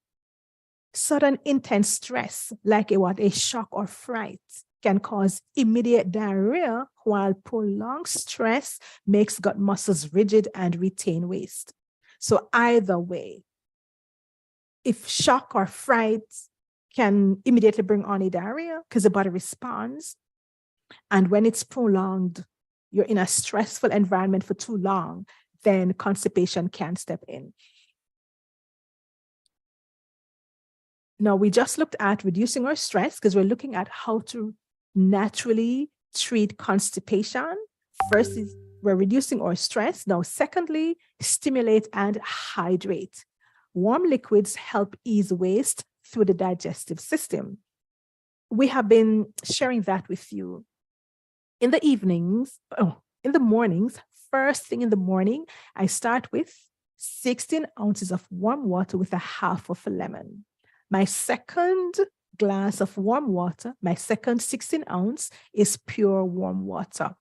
Sudden intense stress, like a shock or fright, can cause immediate diarrhea, while prolonged stress makes gut muscles rigid and retain waste. So either way, if shock or fright can immediately bring on a diarrhea because the body responds, and when it's prolonged, you're in a stressful environment for too long, then constipation can step in. Now, we just looked at reducing our stress because we're looking at how to naturally treat constipation. First is we're reducing our stress. Now, secondly, stimulate and hydrate. Warm liquids help ease waste through the digestive system. We have been sharing that with you. In the mornings, first thing in the morning, I start with 16 ounces of warm water with a half of a lemon. My second glass of warm water, my second 16 ounce is pure warm water.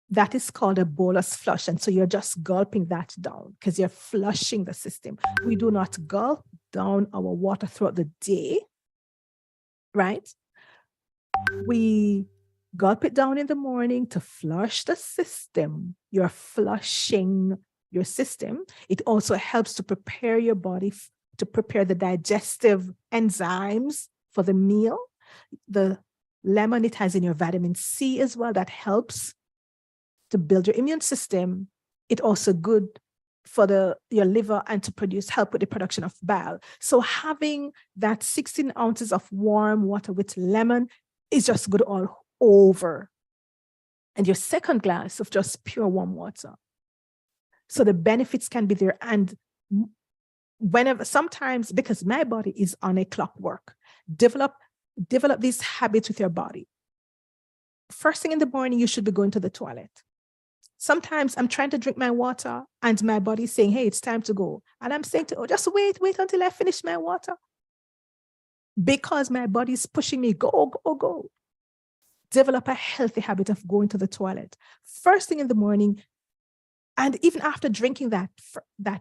That is called a bolus flush. And so you're just gulping that down because you're flushing the system. We do not gulp down our water throughout the day, right? We gulp it down in the morning to flush the system. You're flushing your system. It also helps to prepare your body to prepare the digestive enzymes for the meal. The lemon, it has in your vitamin C as well. That helps to build your immune system. It's also good for your liver and to help with the production of bile. So having that 16 ounces of warm water with lemon is just good all over. And your second glass of just pure warm water. So the benefits can be there. And sometimes, because my body is on a clockwork, develop these habits with your body. First thing in the morning, you should be going to the toilet. Sometimes I'm trying to drink my water and my body's saying, hey, it's time to go. And I'm saying just wait until I finish my water. Because my body's pushing me, go, go, go. Develop a healthy habit of going to the toilet. First thing in the morning, and even after drinking that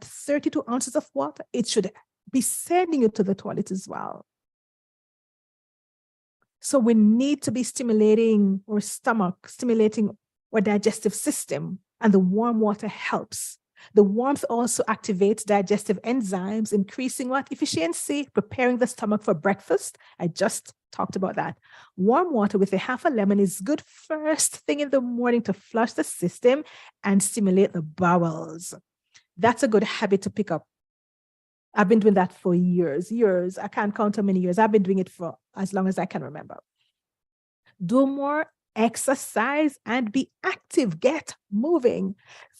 32 ounces of water, it should be sending you to the toilet as well. So we need to be stimulating our stomach, stimulating our digestive system, and the warm water helps. The warmth also activates digestive enzymes, increasing what? Efficiency, preparing the stomach for breakfast. I just talked about that. Warm water with a half a lemon is good first thing in the morning to flush the system and stimulate the bowels. That's a good habit to pick up. I've been doing that for years. I can't count how many years. I've been doing it for as long as I can remember. Do more exercise and be active. Get moving.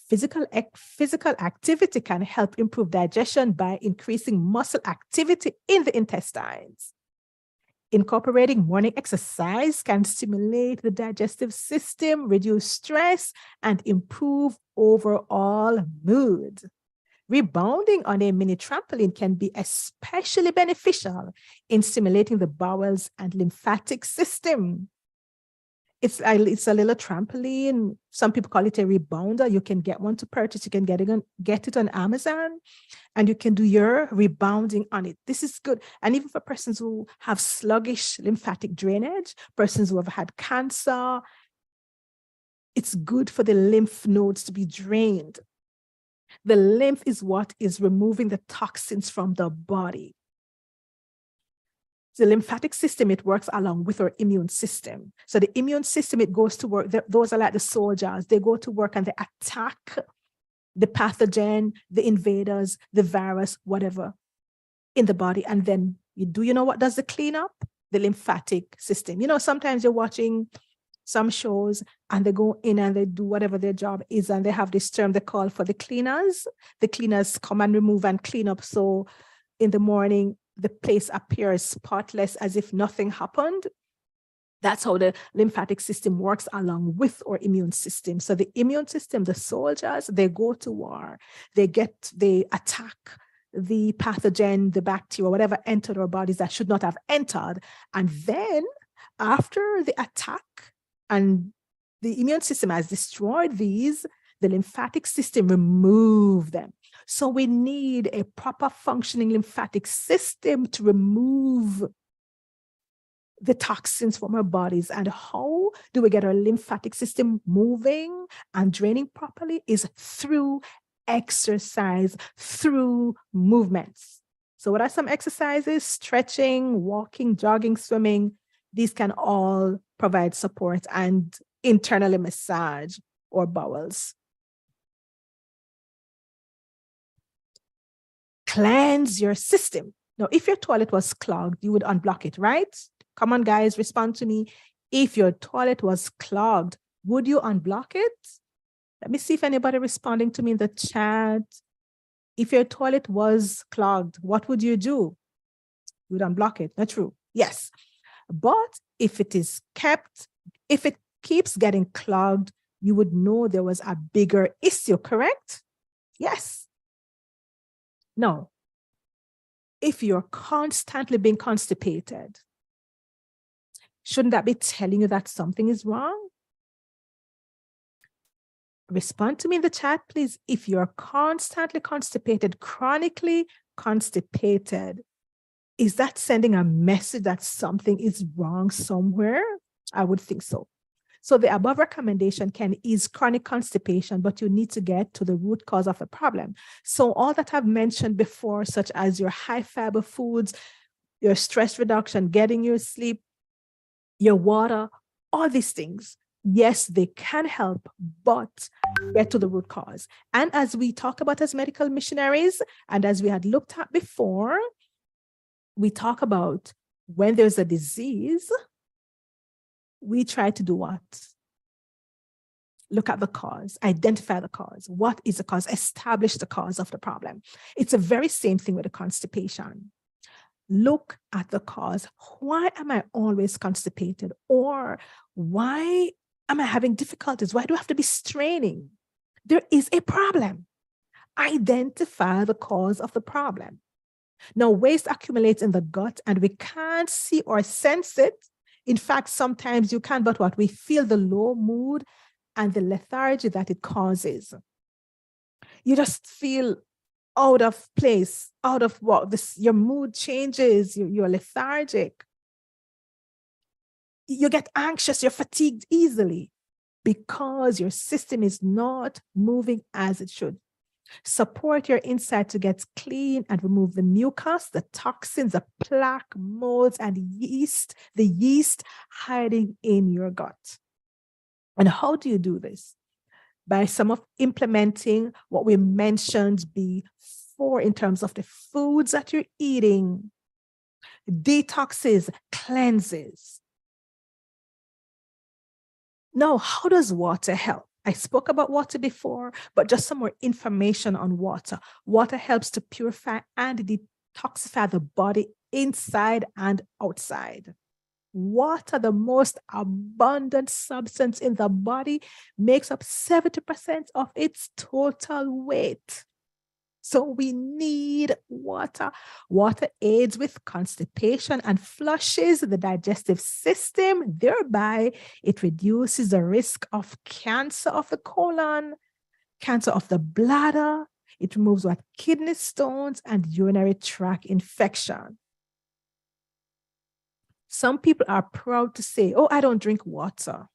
Physical activity can help improve digestion by increasing muscle activity in the intestines. Incorporating morning exercise can stimulate the digestive system, reduce stress, and improve overall mood. Rebounding on a mini trampoline can be especially beneficial in stimulating the bowels and lymphatic system. It's a little trampoline. Some people call it a rebounder. You can get one to purchase. You can get it on Amazon, and you can do your rebounding on it. This is good. And even for persons who have sluggish lymphatic drainage, persons who have had cancer, it's good for the lymph nodes to be drained. The lymph is what is removing the toxins from the body. The lymphatic system, it works along with our immune system. So the immune system, it goes to work. Those are like the soldiers. They go to work and they attack the pathogen, the invaders, the virus, whatever in the body. And then you know what does the cleanup? The lymphatic system. Sometimes you're watching some shows and they go in and they do whatever their job is, and they have this term they call for the cleaners. The cleaners come and remove and clean up. So in the morning, the place appears spotless as if nothing happened. That's how the lymphatic system works along with our immune system. So the immune system, the soldiers, they go to war. They attack the pathogen, the bacteria, whatever entered our bodies that should not have entered. And then after the attack and the immune system has destroyed these, the lymphatic system remove them. So we need a proper functioning lymphatic system to remove the toxins from our bodies. And how do we get our lymphatic system moving and draining properly is through exercise, through movements. So what are some exercises? Stretching, walking, jogging, swimming. These can all provide support and internally massage our bowels. Cleanse your system. Now, if your toilet was clogged, you would unblock it, right? Come on, guys, respond to me. If your toilet was clogged, would you unblock it? Let me see if anybody responding to me in the chat. If your toilet was clogged, what would you do? You would unblock it. Not true. Yes. But if it keeps getting clogged, you would know there was a bigger issue, correct? Yes. No. If you're constantly being constipated, shouldn't that be telling you that something is wrong? Respond to me in the chat, please. If you're constantly constipated, chronically constipated, is that sending a message that something is wrong somewhere? I would think so. So the above recommendation can ease chronic constipation, but you need to get to the root cause of the problem. So all that I've mentioned before, such as your high fiber foods, your stress reduction, getting your sleep, your water, all these things Yes, they can help, but get to the root cause. And as we talk about as medical missionaries, and as we had looked at before, we talk about when there's a disease, we try to do what? Look at the cause, identify the cause. What is the cause? Establish the cause of the problem. It's the very same thing with the constipation. Look at the cause. Why am I always constipated? Or why am I having difficulties? Why do I have to be straining? There is a problem. Identify the cause of the problem. Now, waste accumulates in the gut and we can't see or sense it. In fact, sometimes you can, but what? We feel the low mood and the lethargy that it causes. You just feel out of place, out of what? Your mood changes, you're lethargic. You get anxious, you're fatigued easily because your system is not moving as it should. Support your inside to get clean and remove the mucus, the toxins, the plaque, molds, and yeast, the yeast hiding in your gut. And how do you do this? By some of implementing what we mentioned before in terms of the foods that you're eating, detoxes, cleanses. Now, how does water help? I spoke about water before, but just some more information on water. Water helps to purify and detoxify the body inside and outside. Water, the most abundant substance in the body, makes up 70% of its total weight. So we need water. Water aids with constipation and flushes the digestive system. Thereby, it reduces the risk of cancer of the colon, cancer of the bladder. It removes what? Kidney stones and urinary tract infection. Some people are proud to say, oh, I don't drink water.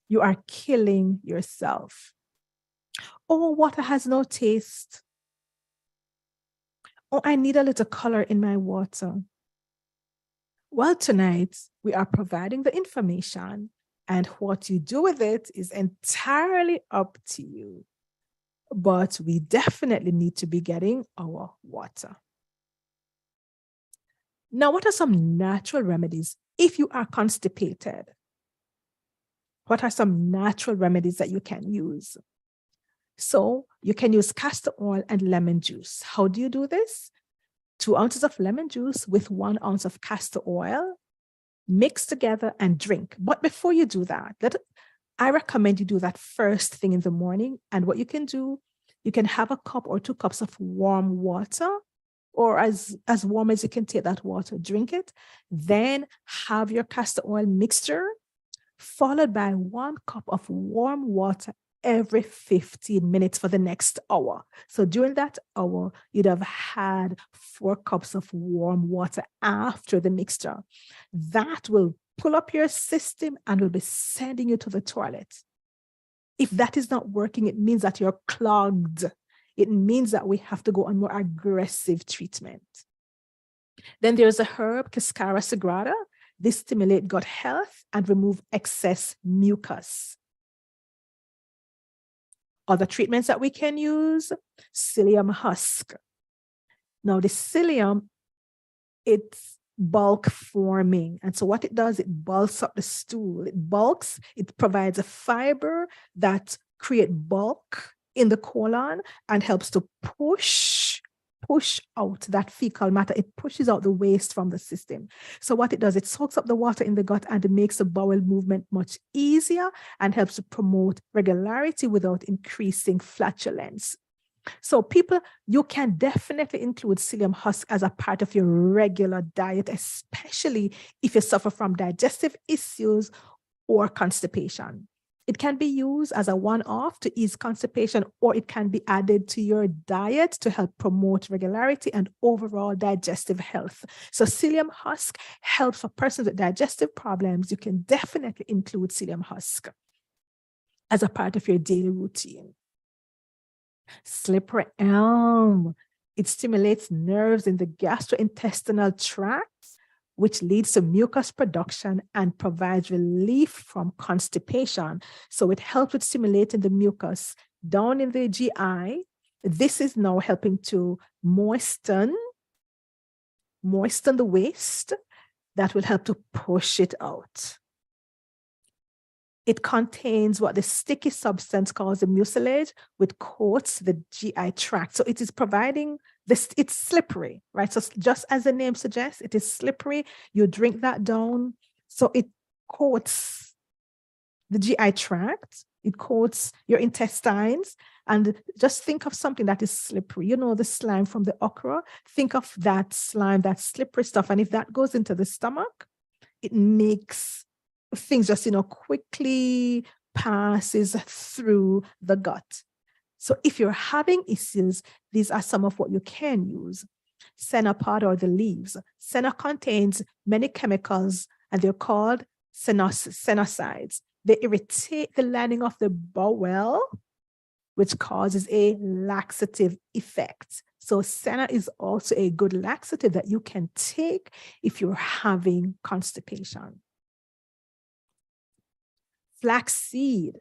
You are killing yourself. Oh, water has no taste. Oh, I need a little color in my water. Well, tonight we are providing the information, and what you do with it is entirely up to you. But we definitely need to be getting our water. Now, what are some natural remedies if you are constipated? What are some natural remedies that you can use? So you can use castor oil and lemon juice. How do you do this? 2 ounces of lemon juice with 1 ounce of castor oil, mix together and drink. But before you do that, I recommend you do that first thing in the morning. And what you can do, you can have a cup or 2 cups of warm water, or as warm as you can take that water, drink it. Then have your castor oil mixture, followed by 1 cup of warm water every 15 minutes for the next hour. So during that hour, you'd have had 4 cups of warm water after the mixture. That will pull up your system and will be sending you to the toilet. If that is not working, it means that you're clogged. It means that we have to go on more aggressive treatment. Then there's a herb, Cascara sagrada. This stimulates gut health and remove excess mucus. Other treatments that we can use, psyllium husk. Now the psyllium, it's bulk forming. And so what it does, it bulks up the stool. It bulks, it provides a fiber that creates bulk in the colon and helps to push out that fecal matter. It pushes out the waste from the system. So what it does, it soaks up the water in the gut and it makes the bowel movement much easier and helps to promote regularity without increasing flatulence. So people, you can definitely include psyllium husk as a part of your regular diet, especially if you suffer from digestive issues or constipation. It can be used as a one-off to ease constipation, or it can be added to your diet to help promote regularity and overall digestive health. So psyllium husk helps for persons with digestive problems. You can definitely include psyllium husk as a part of your daily routine. Slippery elm. It stimulates nerves in the gastrointestinal tract, which leads to mucus production and provides relief from constipation. So it helps with stimulating the mucus down in the GI. This is now helping to moisten the waste. That will help to push it out. It contains what the sticky substance calls the mucilage, which coats the GI tract. So it is providing this, it's slippery, right? So just as the name suggests, it is slippery. You drink that down. So it coats the GI tract, it coats your intestines. And just think of something that is slippery. You know, the slime from the okra. Think of that slime, that slippery stuff. And if that goes into the stomach, it makes things just, quickly passes through the gut. So if you're having issues, these are some of what you can use. Senna pod or the leaves. Senna contains many chemicals and they're called senosides. They irritate the lining of the bowel, which causes a laxative effect. So senna is also a good laxative that you can take if you're having constipation. Flaxseed.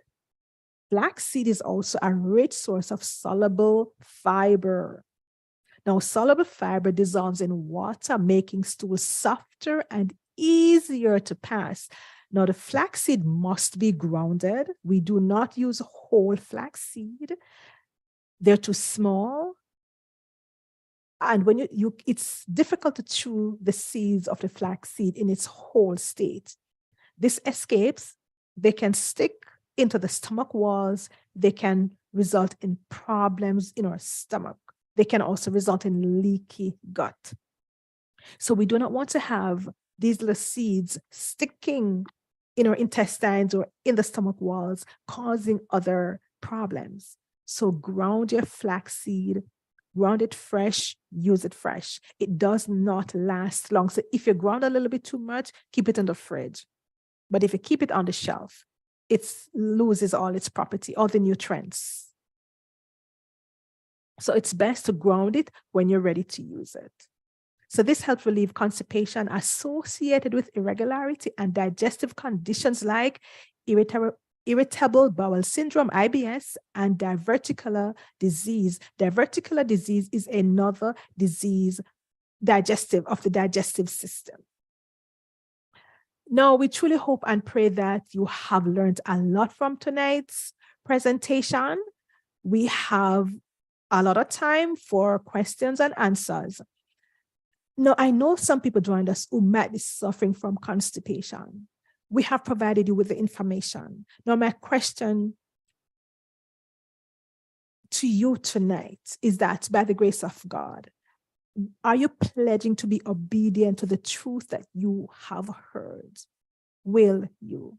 Flaxseed is also a rich source of soluble fiber. Now, soluble fiber dissolves in water, making stool softer and easier to pass. Now, the flaxseed must be grounded. We do not use whole flaxseed. They're too small. And when it's difficult to chew the seeds of the flaxseed in its whole state. This escapes. They can stick into the stomach walls. They can result in problems in our stomach. They can also result in leaky gut. So we do not want to have these little seeds sticking in our intestines or in the stomach walls, causing other problems. So ground your flaxseed, ground it fresh, use it fresh. It does not last long. So if you ground a little bit too much, keep it in the fridge. But if you keep it on the shelf, it loses all its property, all the nutrients. So it's best to ground it when you're ready to use it. So this helps relieve constipation associated with irregularity and digestive conditions like irritable bowel syndrome, IBS, and diverticular disease. Diverticular disease is another disease of the digestive system. Now, we truly hope and pray that you have learned a lot from tonight's presentation. We have a lot of time for questions and answers. Now, I know some people joined us who might be suffering from constipation. We have provided you with the information. Now, my question to you tonight is that by the grace of God, are you pledging to be obedient to the truth that you have heard? Will you?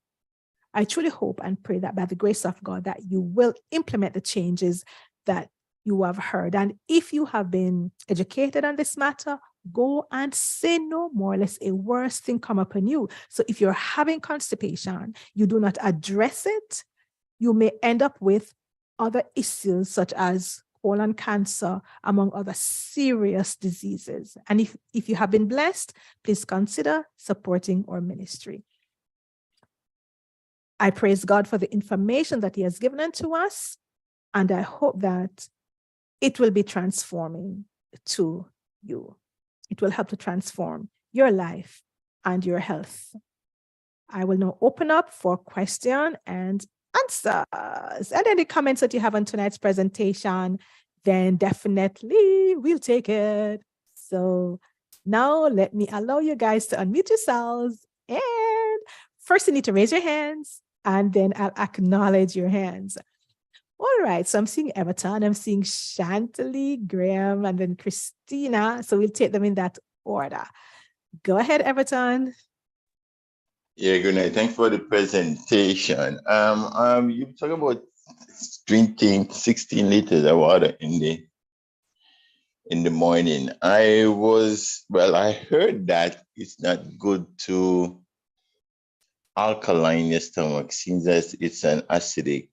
I truly hope and pray that by the grace of God that you will implement the changes that you have heard. And if you have been educated on this matter, go and say no more, lest a worse thing come upon you. So if you're having constipation, you do not address it, you may end up with other issues such as colon cancer, among other serious diseases. And if you have been blessed, please consider supporting our ministry. I praise God for the information that He has given unto us, and I hope that it will be transforming to you. It will help to transform your life and your health. I will now open up for question and answers. And any comments that you have on tonight's presentation, then definitely we'll take it. So now let me allow you guys to unmute yourselves. And first you need to raise your hands and then I'll acknowledge your hands. All right, so I'm seeing Everton, I'm seeing Chantley, Graham, and then Christina. So we'll take them in that order. Go ahead, Everton. Yeah, good night. Thanks for the presentation. You talk about drinking 16 liters of water in the morning. I heard that it's not good to alkaline your stomach since it's an acidic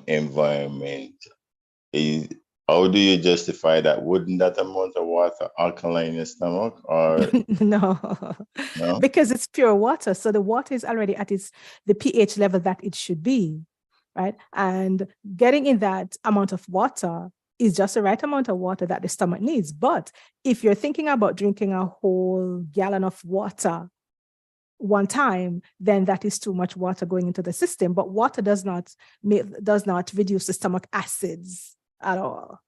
environment. How do you justify that? Wouldn't that amount of water alkaline in your stomach or No, no? because it's pure water. So the water is already at the pH level that it should be, right? And getting in that amount of water is just the right amount of water that the stomach needs. But if you're thinking about drinking a whole gallon of water one time, then that is too much water going into the system. But water does not reduce the stomach acids at all.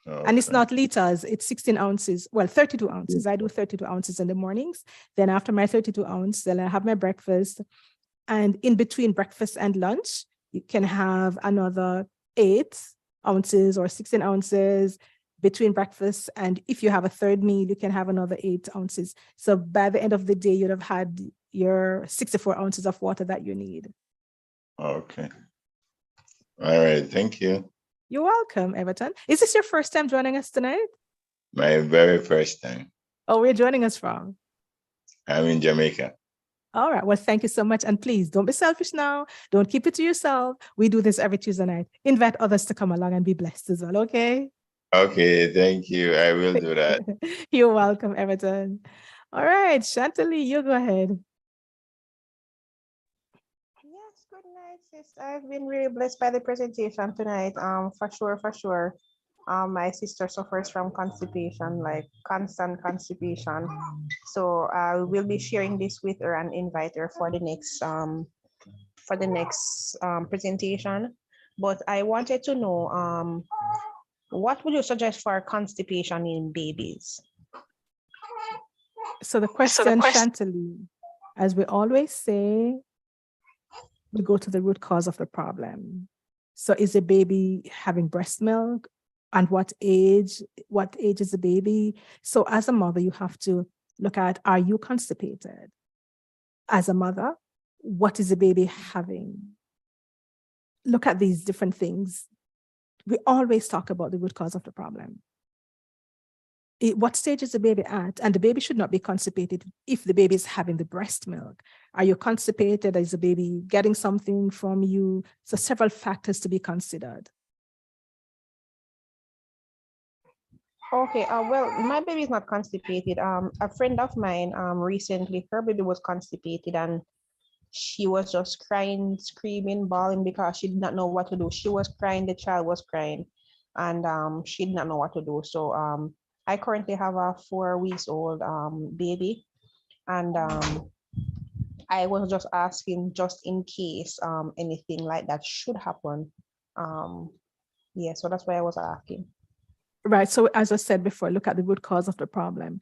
And it's Okay. not liters, it's 16 ounces, well, 32 ounces. I do 32 ounces in the mornings. Then after my 32 ounce, then I have my breakfast. And in between breakfast and lunch, you can have another 8 ounces or 16 ounces between breakfast. And if you have a third meal, you can have another 8 ounces. So by the end of the day, you'd have had your 64 ounces of water that you need. Okay. All right. Thank you. You're welcome, Everton. Is this your first time joining us tonight? My very first time. Oh, where are you joining us from? I'm in Jamaica. All right. Well, thank you so much. And please don't be selfish now. Don't keep it to yourself. We do this every Tuesday night. Invite others to come along and be blessed as well. Okay. Okay. Thank you. I will do that. You're welcome, Everton. All right. Chantalie, you go ahead. Yes, good night, sis. I've been really blessed by the presentation tonight. For sure, for sure. My sister suffers from constipation, like constant constipation. So I will be sharing this with her and invite her for the next presentation. But I wanted to know what would you suggest for constipation in babies? So the question, Chantalie, as we always say, we go to the root cause of the problem. So is the baby having breast milk? And what age is the baby? So as a mother, you have to look at, are you constipated? As a mother, what is the baby having? Look at these different things. We always talk about the root cause of the problem. What stage is the baby at? And the baby should not be constipated if the baby is having the breast milk. Are you constipated? Is the baby getting something from you? So several factors to be considered. Okay, well, my baby is not constipated. A friend of mine, recently, her baby was constipated and she was just crying, screaming, bawling because she did not know what to do. She was crying, the child was crying, and she did not know what to do. So I currently have a 4 weeks old baby, and I was just asking just in case anything like that should happen. Yeah, so that's why I was asking. Right. So as I said before, look at the root cause of the problem.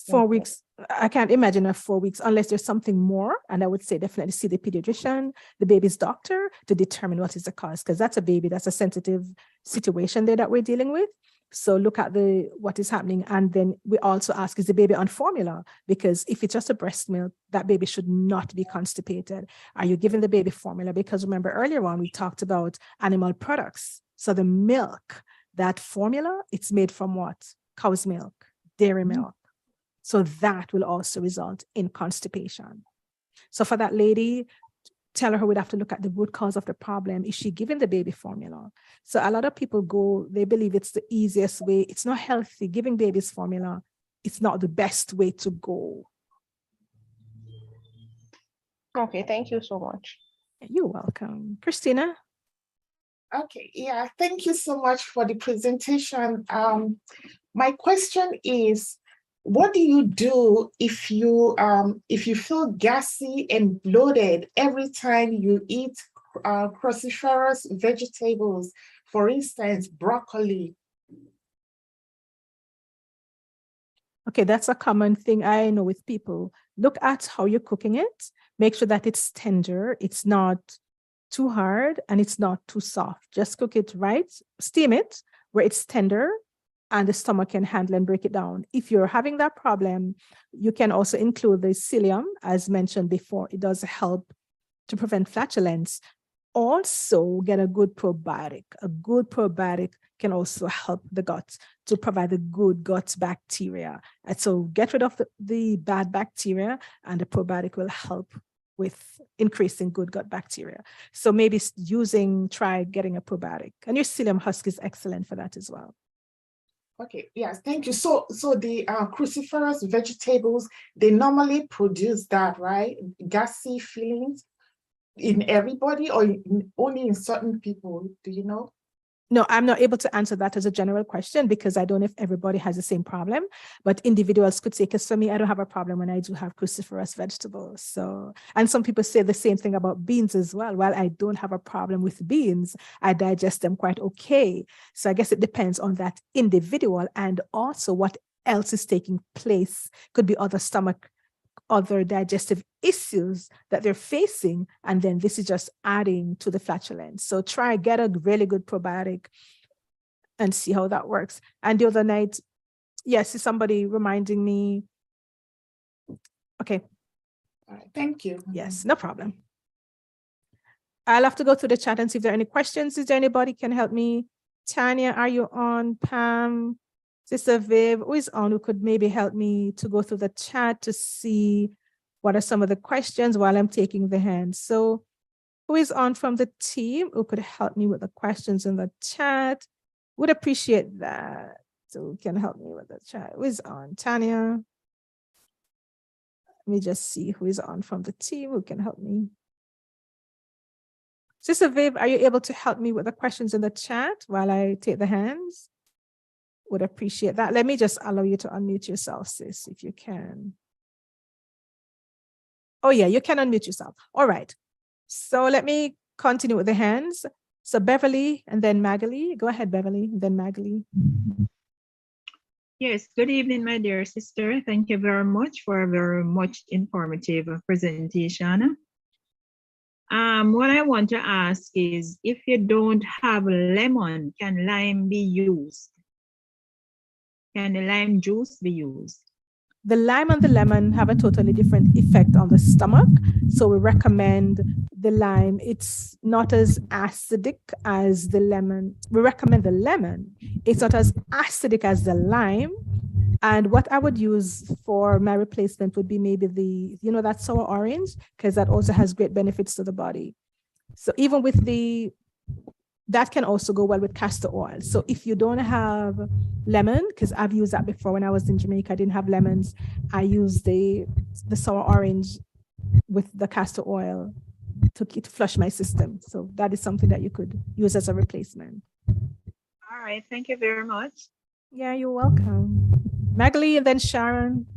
4 Okay. weeks, I can't imagine a 4 weeks unless there's something more. And I would say definitely see the pediatrician, the baby's doctor to determine what is the cause, because that's a baby, that's a sensitive situation there that we're dealing with. So look at what is happening. And then we also ask, is the baby on formula? Because if it's just a breast milk, that baby should not be constipated. Are you giving the baby formula? Because remember earlier on, we talked about animal products. So the milk, that formula, it's made from what? Cow's milk, dairy milk. So that will also result in constipation. So for that lady, tell her we'd have to look at the root cause of the problem. Is she giving the baby formula? So a lot of people they believe it's the easiest way. It's not healthy. Giving babies formula, it's not the best way to go. Okay, thank you so much. You're welcome. Christina? Okay, yeah, thank you so much for the presentation. My question is, what do you do if you feel gassy and bloated every time you eat cruciferous vegetables, for instance, broccoli? Okay, that's a common thing I know with people. Look at how you're cooking it. Make sure that it's tender. It's not too hard and it's not too soft. Just cook it right. Steam it where it's tender and the stomach can handle and break it down. If you're having that problem, you can also include the psyllium, as mentioned before. It does help to prevent flatulence. Also, get a good probiotic. A good probiotic can also help the gut to provide the good gut bacteria. And so get rid of the bad bacteria, and the probiotic will help with increasing good gut bacteria. So maybe try getting a probiotic. And your psyllium husk is excellent for that as well. Okay, yes, thank you. So the cruciferous vegetables, they normally produce that, right? Gassy feelings in everybody or only in certain people, do you know? No, I'm not able to answer that as a general question because I don't know if everybody has the same problem, but individuals could say, because for me, I don't have a problem when I do have cruciferous vegetables. So, and some people say the same thing about beans as well. While I don't have a problem with beans, I digest them quite okay. So I guess it depends on that individual and also what else is taking place. Could be other digestive issues that they're facing, and then this is just adding to the flatulence. So get a really good probiotic and see how that works. And the other night, yes, is somebody reminding me. Okay. All right, thank you. Yes, no problem. I'll have to go through the chat and see if there are any questions. Is there anybody can help me? Tanya, are you on? Pam, Sister Viv, who is on, who could maybe help me to go through the chat to see what are some of the questions while I'm taking the hand. So who is on from the team who could help me with the questions in the chat? Would appreciate that. So who can help me with the chat? Who is on? Tanya. Let me just see who is on from the team who can help me. Sister Viv, are you able to help me with the questions in the chat while I take the hands? Would appreciate that. Let me just allow you to unmute yourself, sis, if you can. Oh yeah, you can unmute yourself. All right. So let me continue with the hands. So Beverly and then Magali. Go ahead, Beverly, and then Magali. Yes, good evening, my dear sister. Thank you very much for a very much informative presentation. What I want to ask is, if you don't have lemon, can lime be used? Can the lime juice be used? The lime and the lemon have a totally different effect on the stomach. So we recommend the lime. It's not as acidic as the lemon. We recommend the lemon. It's not as acidic as the lime. And what I would use for my replacement would be maybe that sour orange, because that also has great benefits to the body. So even with that can also go well with castor oil. So if you don't have lemon, because I've used that before when I was in Jamaica, I didn't have lemons. I used the sour orange with the castor oil to flush my system. So that is something that you could use as a replacement. All right, thank you very much. Yeah, you're welcome. Magali and then Sharon.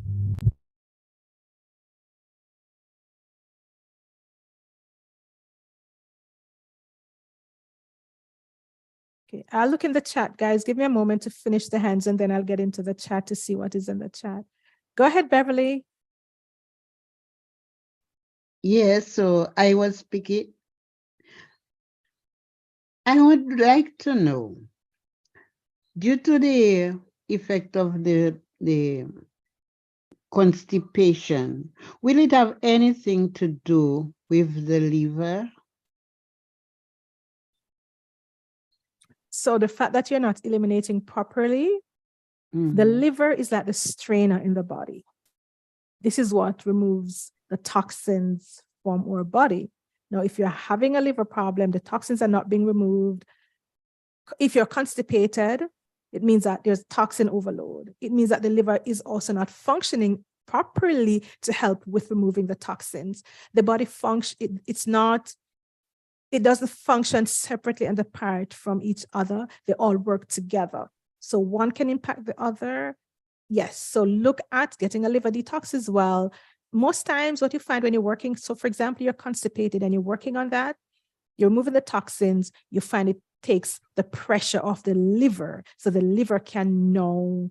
Okay, I'll look in the chat, guys. Give me a moment to finish the hands and then I'll get into the chat to see what is in the chat. Go ahead, Beverly. Yes, so I was speaking. I would like to know, due to the effect of the constipation, will it have anything to do with the liver? So the fact that you're not eliminating properly, the liver is like the strainer in the body. This is what removes the toxins from our body. Now, if you're having a liver problem, the toxins are not being removed. If you're constipated, it means that there's toxin overload. It means that the liver is also not functioning properly to help with removing the toxins. The body it doesn't function separately and apart from each other. They all work together. So one can impact the other. Yes, so look at getting a liver detox as well. Most times what you find when you're working, so for example, you're constipated and you're working on that, you're removing the toxins, you find it takes the pressure off the liver. So the liver can now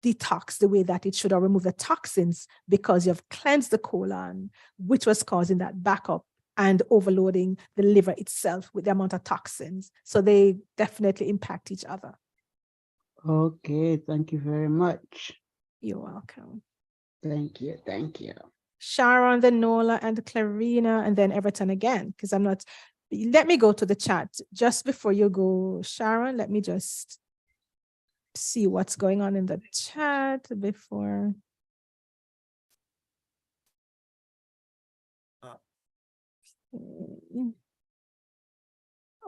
detox the way that it should, or remove the toxins, because you've cleansed the colon, which was causing that backup and overloading the liver itself with the amount of toxins. So they definitely impact each other. Okay, thank you very much. You're welcome. Thank you, thank you. Sharon, then Nola, and Clarina, and then Everton again, because let me go to the chat. Just before you go, Sharon, let me just see what's going on in the chat before.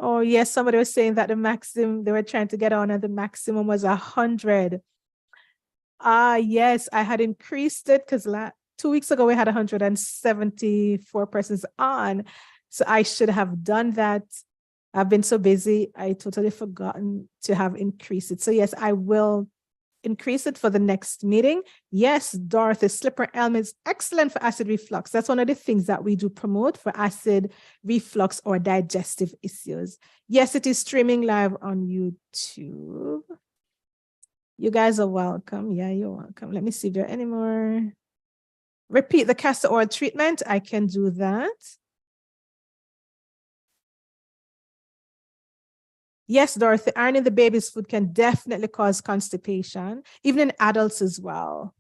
Oh, yes, somebody was saying that the maximum, they were trying to get on and the maximum was 100. Yes, I had increased it because 2 weeks ago we had 174 persons on. So I should have done that. I've been so busy, I totally forgotten to have increased it. So yes, I will increase it for the next meeting. Yes, Dorothy, slipper elm is excellent for acid reflux. That's one of the things that we do promote for acid reflux or digestive issues. Yes, it is streaming live on YouTube. You guys are welcome. Yeah, you're welcome. Let me see if there are any more. Repeat the castor oil treatment. I can do that. Yes, Dorothy, iron in the baby's food can definitely cause constipation, even in adults as well.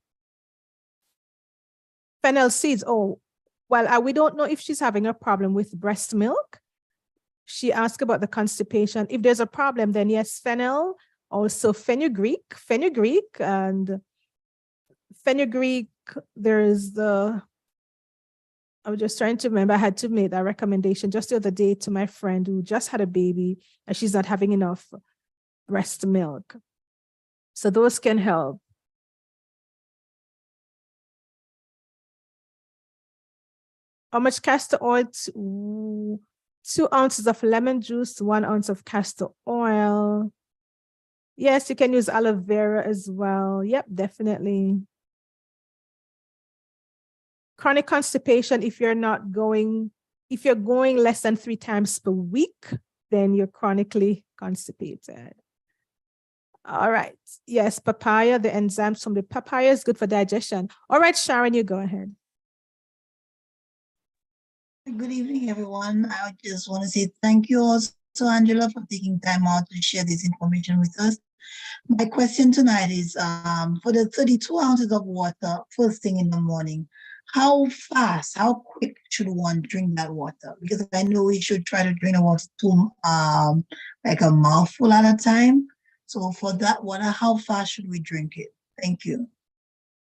Fennel seeds, oh, well, we don't know if she's having a problem with breast milk. She asked about the constipation. If there's a problem, then yes, fennel, also fenugreek, and fenugreek, there's I was just trying to remember, I had to make that recommendation just the other day to my friend who just had a baby and she's not having enough breast milk. So those can help. How much castor oil? 2 ounces of lemon juice, 1 ounce of castor oil. Yes, you can use aloe vera as well. Yep, definitely. Chronic constipation, if you're going less than 3 times per week, then you're chronically constipated. All right. Yes, papaya, the enzymes from the papaya is good for digestion. All right, Sharon, you go ahead. Good evening, everyone. I just want to say thank you also, Angela, for taking time out to share this information with us. My question tonight is for the 32 ounces of water first thing in the morning, how fast, how quick should one drink that water? Because I know we should try to drink the water like a mouthful at a time. So for that water, how fast should we drink it? Thank you.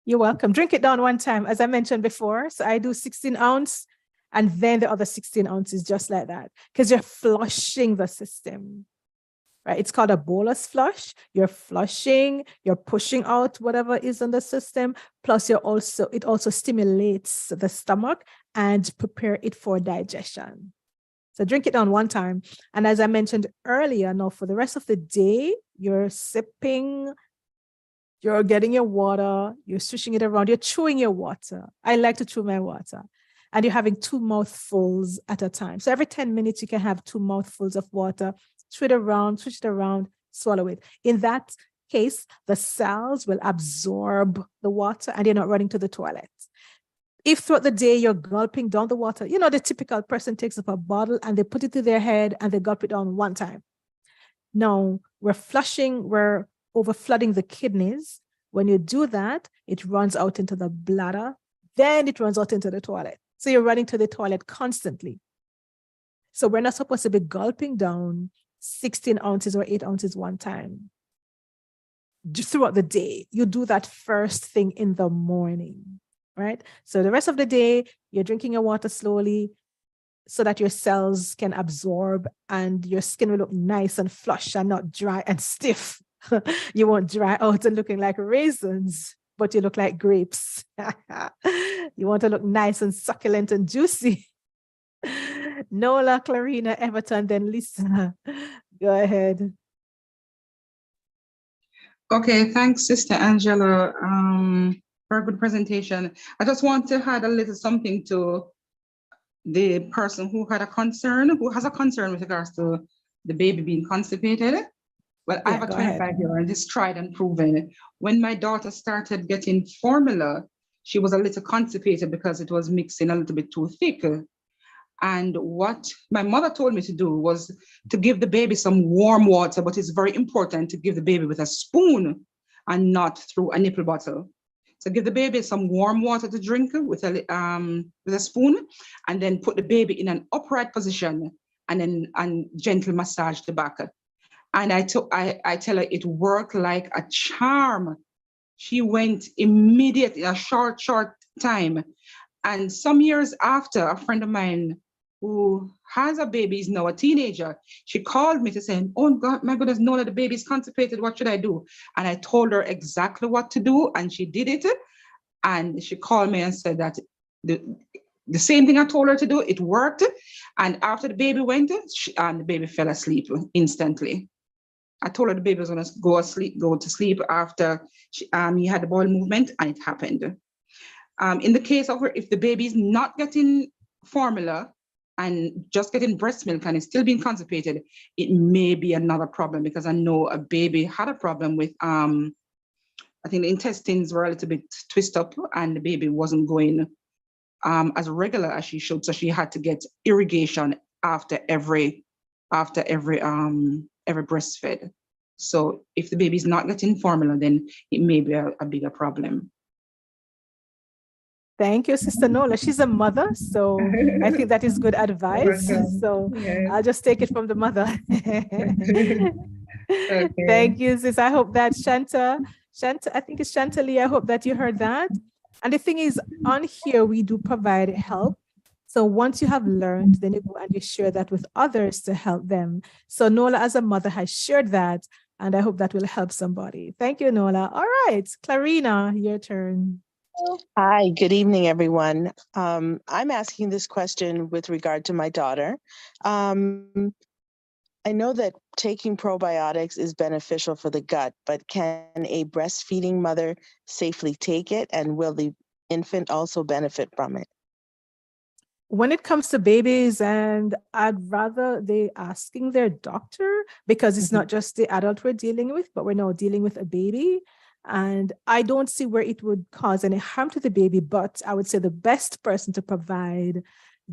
You're welcome. Drink it down one time, as I mentioned before. So I do 16 ounce and then the other 16 ounces just like that, because you're flushing the system. Right? It's called a bolus flush. You're flushing, you're pushing out whatever is in the system. Plus, it also stimulates the stomach and prepare it for digestion. So drink it down one time. And as I mentioned earlier, now for the rest of the day, you're sipping, you're getting your water, you're swishing it around, you're chewing your water. I like to chew my water. And you're having 2 mouthfuls at a time. So every 10 minutes, you can have 2 mouthfuls of water. Switch it around, swallow it. In that case, the cells will absorb the water and you're not running to the toilet. If throughout the day you're gulping down the water, you know, the typical person takes up a bottle and they put it to their head and they gulp it down one time. No, we're overflooding the kidneys. When you do that, it runs out into the bladder, then it runs out into the toilet. So you're running to the toilet constantly. So we're not supposed to be gulping down 16 ounces or 8 ounces one time. Just throughout the day, you do that first thing in the morning, right? So the rest of the day, you're drinking your water slowly so that your cells can absorb and your skin will look nice and flush and not dry and stiff. You won't dry out and looking like raisins, but you look like grapes. You want to look nice and succulent and juicy. Nola, Clarina, Everton, then Lisa. Go ahead. Okay, thanks, Sister Angela, for a good presentation. I just want to add a little something to the person who has a concern with regards to the baby being constipated. Well, I have a 25-year-old and this tried and proven. When my daughter started getting formula, she was a little constipated because it was mixing a little bit too thick. And what my mother told me to do was to give the baby some warm water, but it's very important to give the baby with a spoon and not through a nipple bottle. So give the baby some warm water to drink with a spoon, and then put the baby in an upright position and gentle massage the back. And I tell her it worked like a charm. She went immediately, a short time. And some years after, a friend of mine who has a baby, is now a teenager. She called me to say, oh God, my goodness, Nola, the baby's constipated. What should I do? And I told her exactly what to do, and she did it. And she called me and said that the same thing I told her to do, it worked. And after the baby went, the baby fell asleep instantly. I told her the baby was going to go to sleep after he had the bowel movement, and it happened. In the case of her, if the baby is not getting formula and just getting breast milk and is still being constipated, it may be another problem, because I know a baby had a problem with, I think the intestines were a little bit twisted up and the baby wasn't going as regular as she should. So she had to get irrigation after every breastfed. So if the baby is not getting formula, then it may be a bigger problem. Thank you, Sister Nola. She's a mother, so I think that is good advice. So I'll just take it from the mother. Thank you, sis. I hope that Shanta, I think it's Chantalee. I hope that you heard that. And the thing is, on here, we do provide help. So once you have learned, then you go and you share that with others to help them. So Nola, as a mother, has shared that, and I hope that will help somebody. Thank you, Nola. All right, Clarina, your turn. Hi, good evening, everyone. I'm asking this question with regard to my daughter. I know that taking probiotics is beneficial for the gut, but can a breastfeeding mother safely take it? And will the infant also benefit from it? When it comes to babies, and I'd rather they asking their doctor, because it's not just the adult we're dealing with, but we're now dealing with a baby. And I don't see where it would cause any harm to the baby, but I would say the best person to provide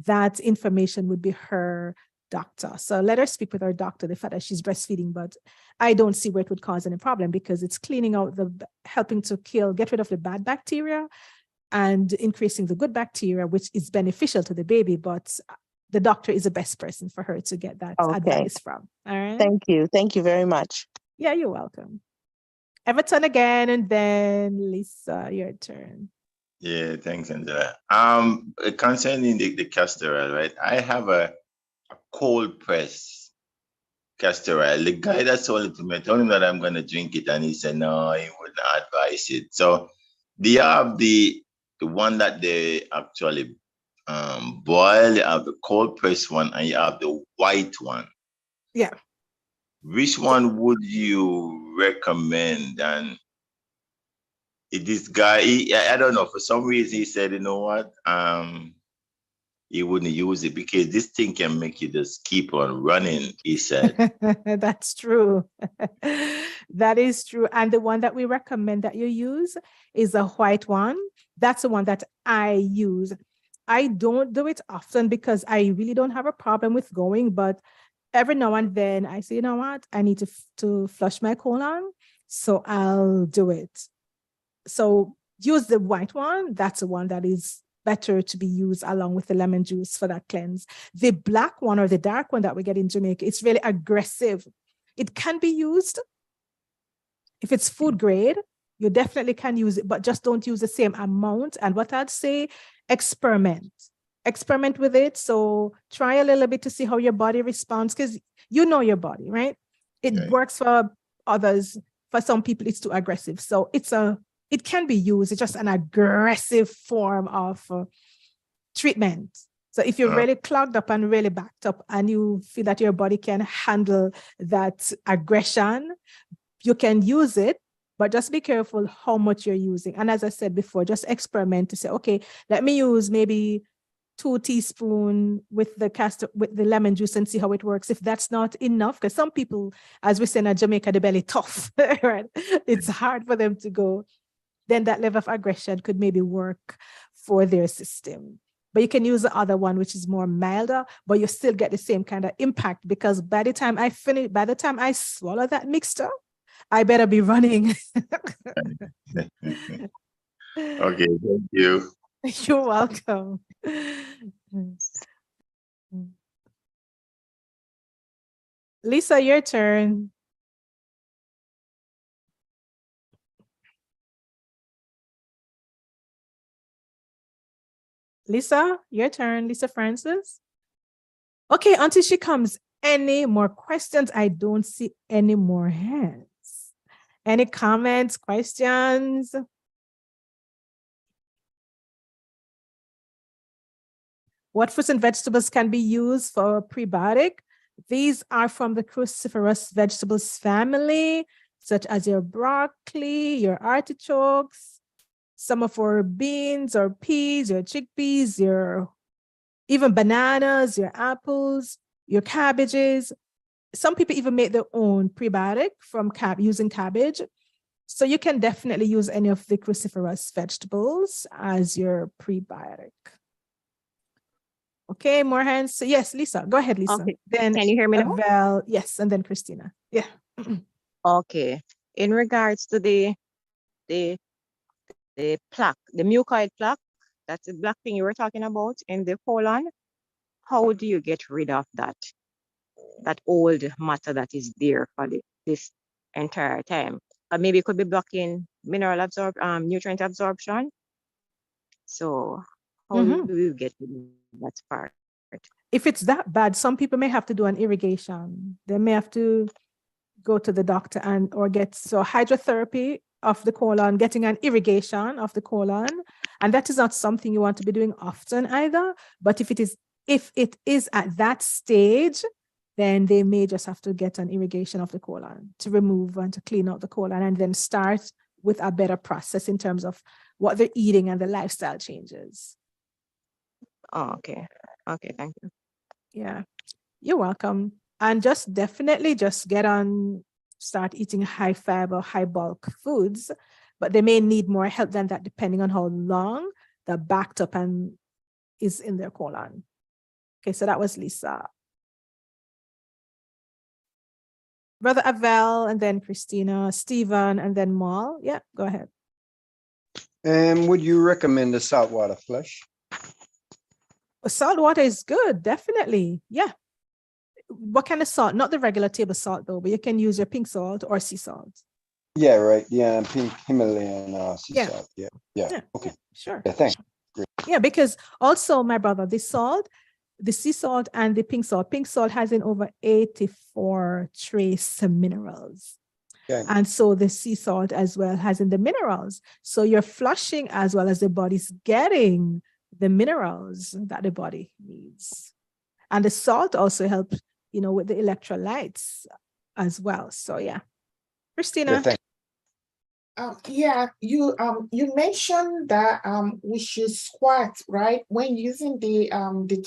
that information would be her doctor. So let her speak with her doctor, the fact that she's breastfeeding, but I don't see where it would cause any problem, because it's cleaning out helping to get rid of the bad bacteria and increasing the good bacteria, which is beneficial to the baby, but the doctor is the best person for her to get that advice from. All right. Thank you. Thank you very much. Yeah, you're welcome. Everton again, and then Lisa, your turn. Yeah, thanks, Angela. Concerning the castor oil, right? I have a cold press castor oil. The guy that sold it to me, I told him that I'm going to drink it, and he said, no, he would not advise it. So they have the one that they actually boil, you have the cold press one, and you have the white one. Yeah. Which one would you recommend? And this guy, I don't know, for some reason he said, you know what, he wouldn't use it because this thing can make you just keep on running, he said. That's true. That is true. And the one that we recommend that you use is a white one. That's the one that I use. I don't do it often because I really don't have a problem with going, but every now and then I say, you know what, I need to flush my colon, so I'll do it. So use the white one. That's the one that is better to be used along with the lemon juice for that cleanse. The black one, or the dark one that we get in Jamaica, it's really aggressive. It can be used. If it's food grade, you definitely can use it, but just don't use the same amount. And what I'd say, experiment with it. So try a little bit to see how your body responds, because you know your body, right? It works for others. For some people, it's too aggressive. So it can be used. It's just an aggressive form of treatment. So if you're really clogged up and really backed up and you feel that your body can handle that aggression, you can use it, but just be careful how much you're using. And as I said before, just experiment to say, okay, let me use maybe 2 teaspoons with the lemon juice and see how it works. If that's not enough, because some people, as we say in Jamaica, the belly tough, right? It's hard for them to go. Then that level of aggression could maybe work for their system. But you can use the other one, which is more milder, but you still get the same kind of impact, because by the time I swallow that mixture, I better be running. Okay, thank you. You're welcome. Lisa, your turn. Lisa, your turn. Lisa Francis. Okay, until she comes, any more questions? I don't see any more hands. Any comments, questions? What fruits and vegetables can be used for prebiotic? These are from the cruciferous vegetables family, such as your broccoli, your artichokes, some of our beans or peas, your chickpeas, your even bananas, your apples, your cabbages. Some people even make their own prebiotic from using cabbage. So you can definitely use any of the cruciferous vegetables as your prebiotic. Okay, more hands. So yes, Lisa, go ahead, Lisa. Okay. Then Can you hear me now? Val, yes, and then Christina. Yeah. Okay. In regards to the plaque, the mucoid plaque, that's the black thing you were talking about in the colon. How do you get rid of that old matter that is there for this entire time? Maybe it could be blocking nutrient absorption. So how do you get rid of that part? If it's that bad, some people may have to do an irrigation. They may have to go to the doctor or get hydrotherapy of the colon, getting an irrigation of the colon. And that is not something you want to be doing often either. But if it is at that stage, then they may just have to get an irrigation of the colon to remove and to clean out the colon, and then start with a better process in terms of what they're eating and the lifestyle changes. Oh, okay. Okay, thank you. Yeah, you're welcome. And definitely start eating high fiber, high bulk foods, but they may need more help than that depending on how long they're backed up and is in their colon. Okay, so that was Lisa. Brother Avel, and then Christina, Stephen, and then Mal. Yeah, go ahead. Would you recommend the saltwater flush? Salt water is good, definitely. Yeah. What kind of salt? Not the regular table salt though, but you can use your pink salt or sea salt. Yeah, right. Yeah, pink Himalayan sea salt. Yeah. Okay. Sure. Yeah, thanks. Great. Yeah, because also, my brother, the sea salt and the pink salt has in over 84 trace minerals. Okay. And so the sea salt as well has in the minerals. So you're flushing as well as the body's getting the minerals that the body needs. And the salt also helps, with the electrolytes as well. So yeah. Christina. Yeah, you mentioned that we should squat, right, when using the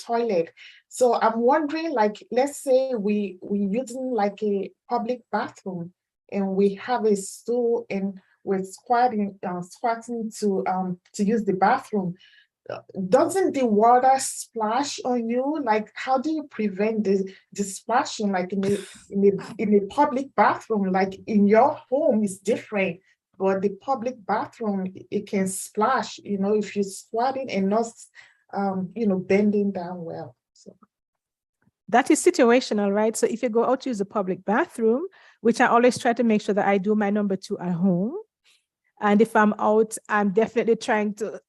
toilet. So I'm wondering, like, let's say we using like a public bathroom and we have a stool and we're squatting to use the bathroom. Doesn't the water splash on you? Like, how do you prevent the splashing? Like in a public bathroom, like in your home is different, but the public bathroom, it can splash, if you're squatting and not bending down well. So that is situational, right? So if you go out to use a public bathroom, which I always try to make sure that I do my number 2 at home. And if I'm out, I'm definitely trying to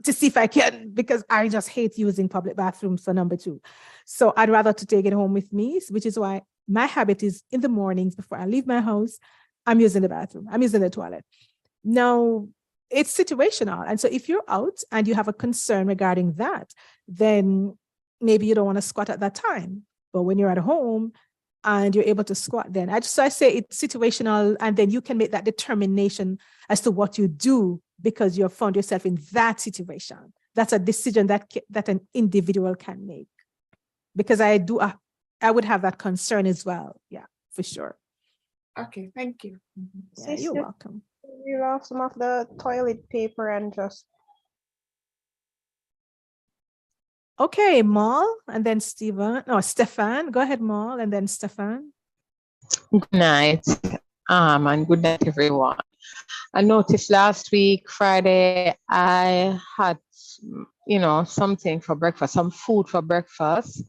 see if I can, because I just hate using public bathrooms for number 2. So I'd rather to take it home with me, which is why my habit is in the mornings before I leave my house, I'm using the bathroom, I'm using the toilet. Now, it's situational. And so if you're out and you have a concern regarding that, then maybe you don't want to squat at that time. But when you're at home and you're able to squat, then I say it's situational, and then you can make that determination as to what you do because you have found yourself in that situation. That's a decision that an individual can make. Because I would have that concern as well. Yeah, for sure. Okay, thank you. Yeah, you're welcome. You have some of the toilet paper and just. Okay, Mal, and then Stefan. Go ahead, Mal, and then Stefan. Good night, and good night, everyone. I noticed last week, Friday, I had, something for breakfast, some food for breakfast.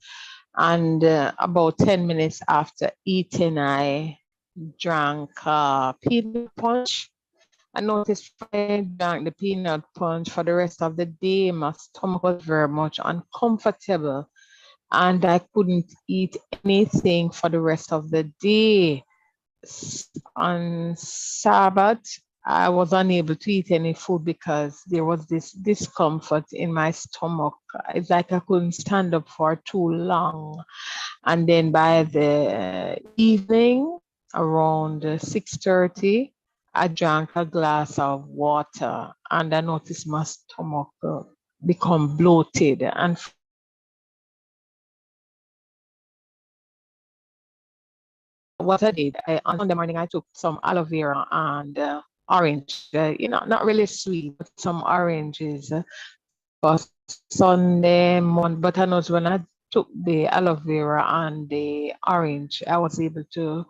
And about 10 minutes after eating, I drank peanut punch. I noticed I drank the peanut punch for the rest of the day. My stomach was very much uncomfortable. and I couldn't eat anything for the rest of the day. On Sabbath, I was unable to eat any food because there was this discomfort in my stomach. It's like I couldn't stand up for too long. And then by the evening, around 6:30, I drank a glass of water and I noticed my stomach become bloated. And what I did, on Sunday morning, I took some aloe vera and orange, not really sweet, but some oranges for Sunday morning. But I noticed when I took the aloe vera and the orange, I was able to,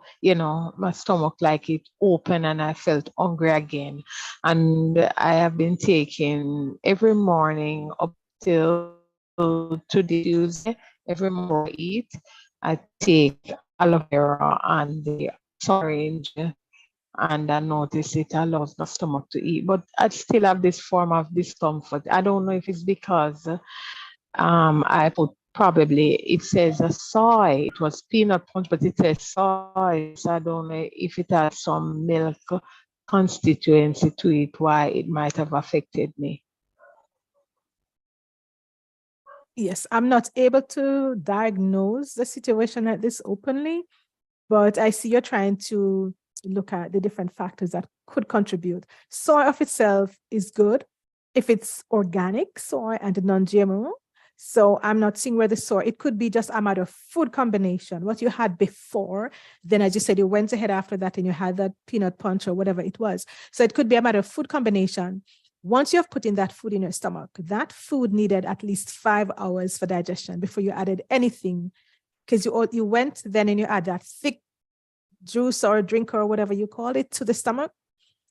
my stomach like it open and I felt hungry again. And I have been taking every morning up till today, Tuesday, every morning I eat, I take aloe vera and the orange, and I notice it allows my stomach to eat. But I still have this form of discomfort. I don't know if it's because I put probably, it says a soy, it was peanut punch, but it says soy. So I don't know if it has some milk constituency to it, why it might have affected me. Yes, I'm not able to diagnose the situation like this openly, but I see you're trying to look at the different factors that could contribute. Soy of itself is good if it's organic soy and non-GMO. So I'm not seeing where the soy, it could be just a matter of food combination, what you had before. Then as you said, you went ahead after that and you had that peanut punch or whatever it was. So it could be a matter of food combination. Once you have put in that food in your stomach, that food needed at least 5 hours for digestion before you added anything. Because you went then and you add that thick juice or drink or whatever you call it to the stomach,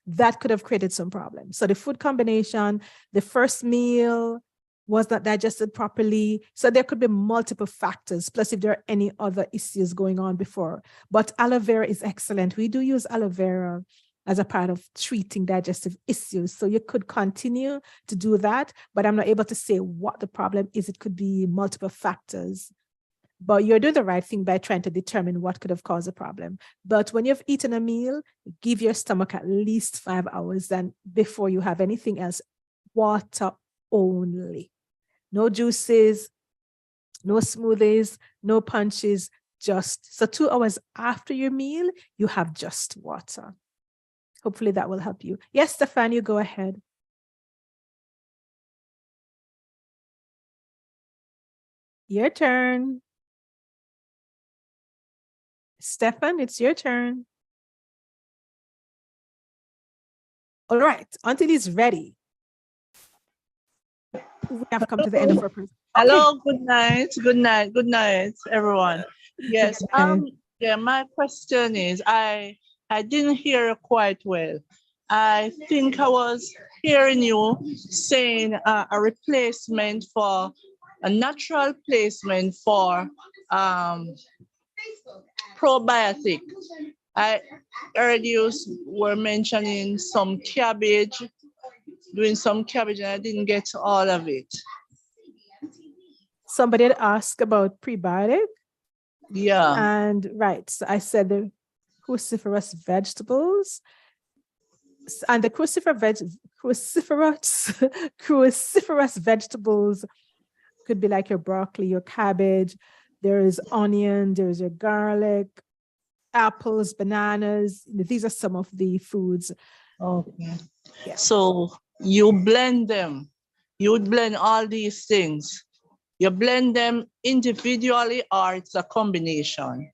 that could have created some problems. So the food combination, the first meal was not digested properly. So there could be multiple factors, plus if there are any other issues going on before. But aloe vera is excellent. We do use aloe vera as a part of treating digestive issues. So you could continue to do that, but I'm not able to say what the problem is. It could be multiple factors. But you're doing the right thing by trying to determine what could have caused the problem. But when you've eaten a meal, give your stomach at least 5 hours then before you have anything else. Water only. No juices, no smoothies, no punches, so 2 hours after your meal, you have just water. Hopefully that will help you. Yes, Stefan, you go ahead. Your turn. Stefan, it's your turn. All right, until he's ready. We have come to the end of our presentation. Hello, good night, everyone. Yes, yeah, my question is, I didn't hear quite well. I think I was hearing you saying a replacement for, a natural placement for probiotic. I heard you were mentioning some cabbage, doing some cabbage, and I didn't get all of it. Somebody had asked about prebiotic. Yeah. And right, so I said the cruciferous vegetables. And the cruciferous vegetables could be like your broccoli, your cabbage. There is onion, there is your garlic, apples, bananas. These are some of the foods. Okay. Yeah. So you blend them. You would blend all these things. You blend them individually or it's a combination?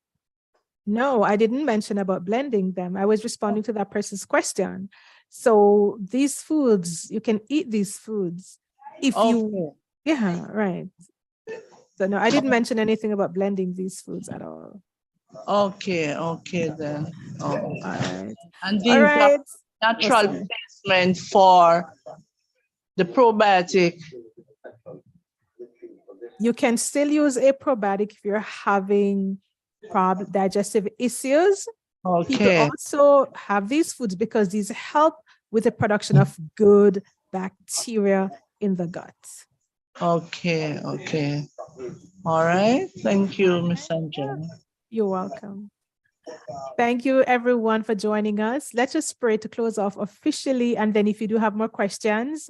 No, I didn't mention about blending them. I was responding to that person's question. So these foods, you can eat these foods if you, yeah, right. So no, I didn't mention anything about blending these foods at all. Okay, okay then. Oh. All right. And these are natural placement for the probiotic. You can still use a probiotic if you're having digestive issues. Okay. People also have these foods because these help with the production of good bacteria in the gut. Okay, okay. All right. Thank you, Miss Angela. You're welcome. Thank you, everyone, for joining us. Let's just pray to close off officially. And then if you do have more questions,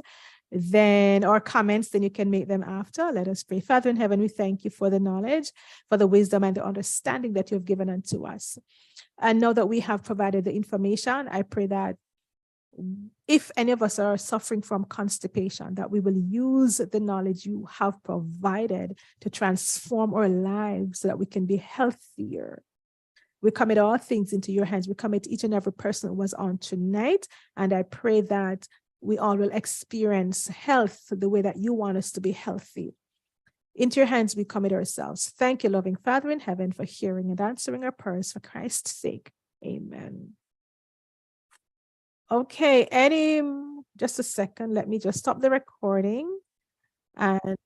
then or comments, then you can make them after. Let us pray. Father in heaven, we thank you for the knowledge, for the wisdom and the understanding that you have given unto us. And now that we have provided the information, I pray that if any of us are suffering from constipation, that we will use the knowledge you have provided to transform our lives so that we can be healthier. We commit all things into your hands. We commit each and every person who was on tonight. And I pray that we all will experience health the way that you want us to be healthy. Into your hands we commit ourselves. Thank you, loving Father in heaven, for hearing and answering our prayers for Christ's sake. Amen. Okay, just a second. Let me just stop the recording and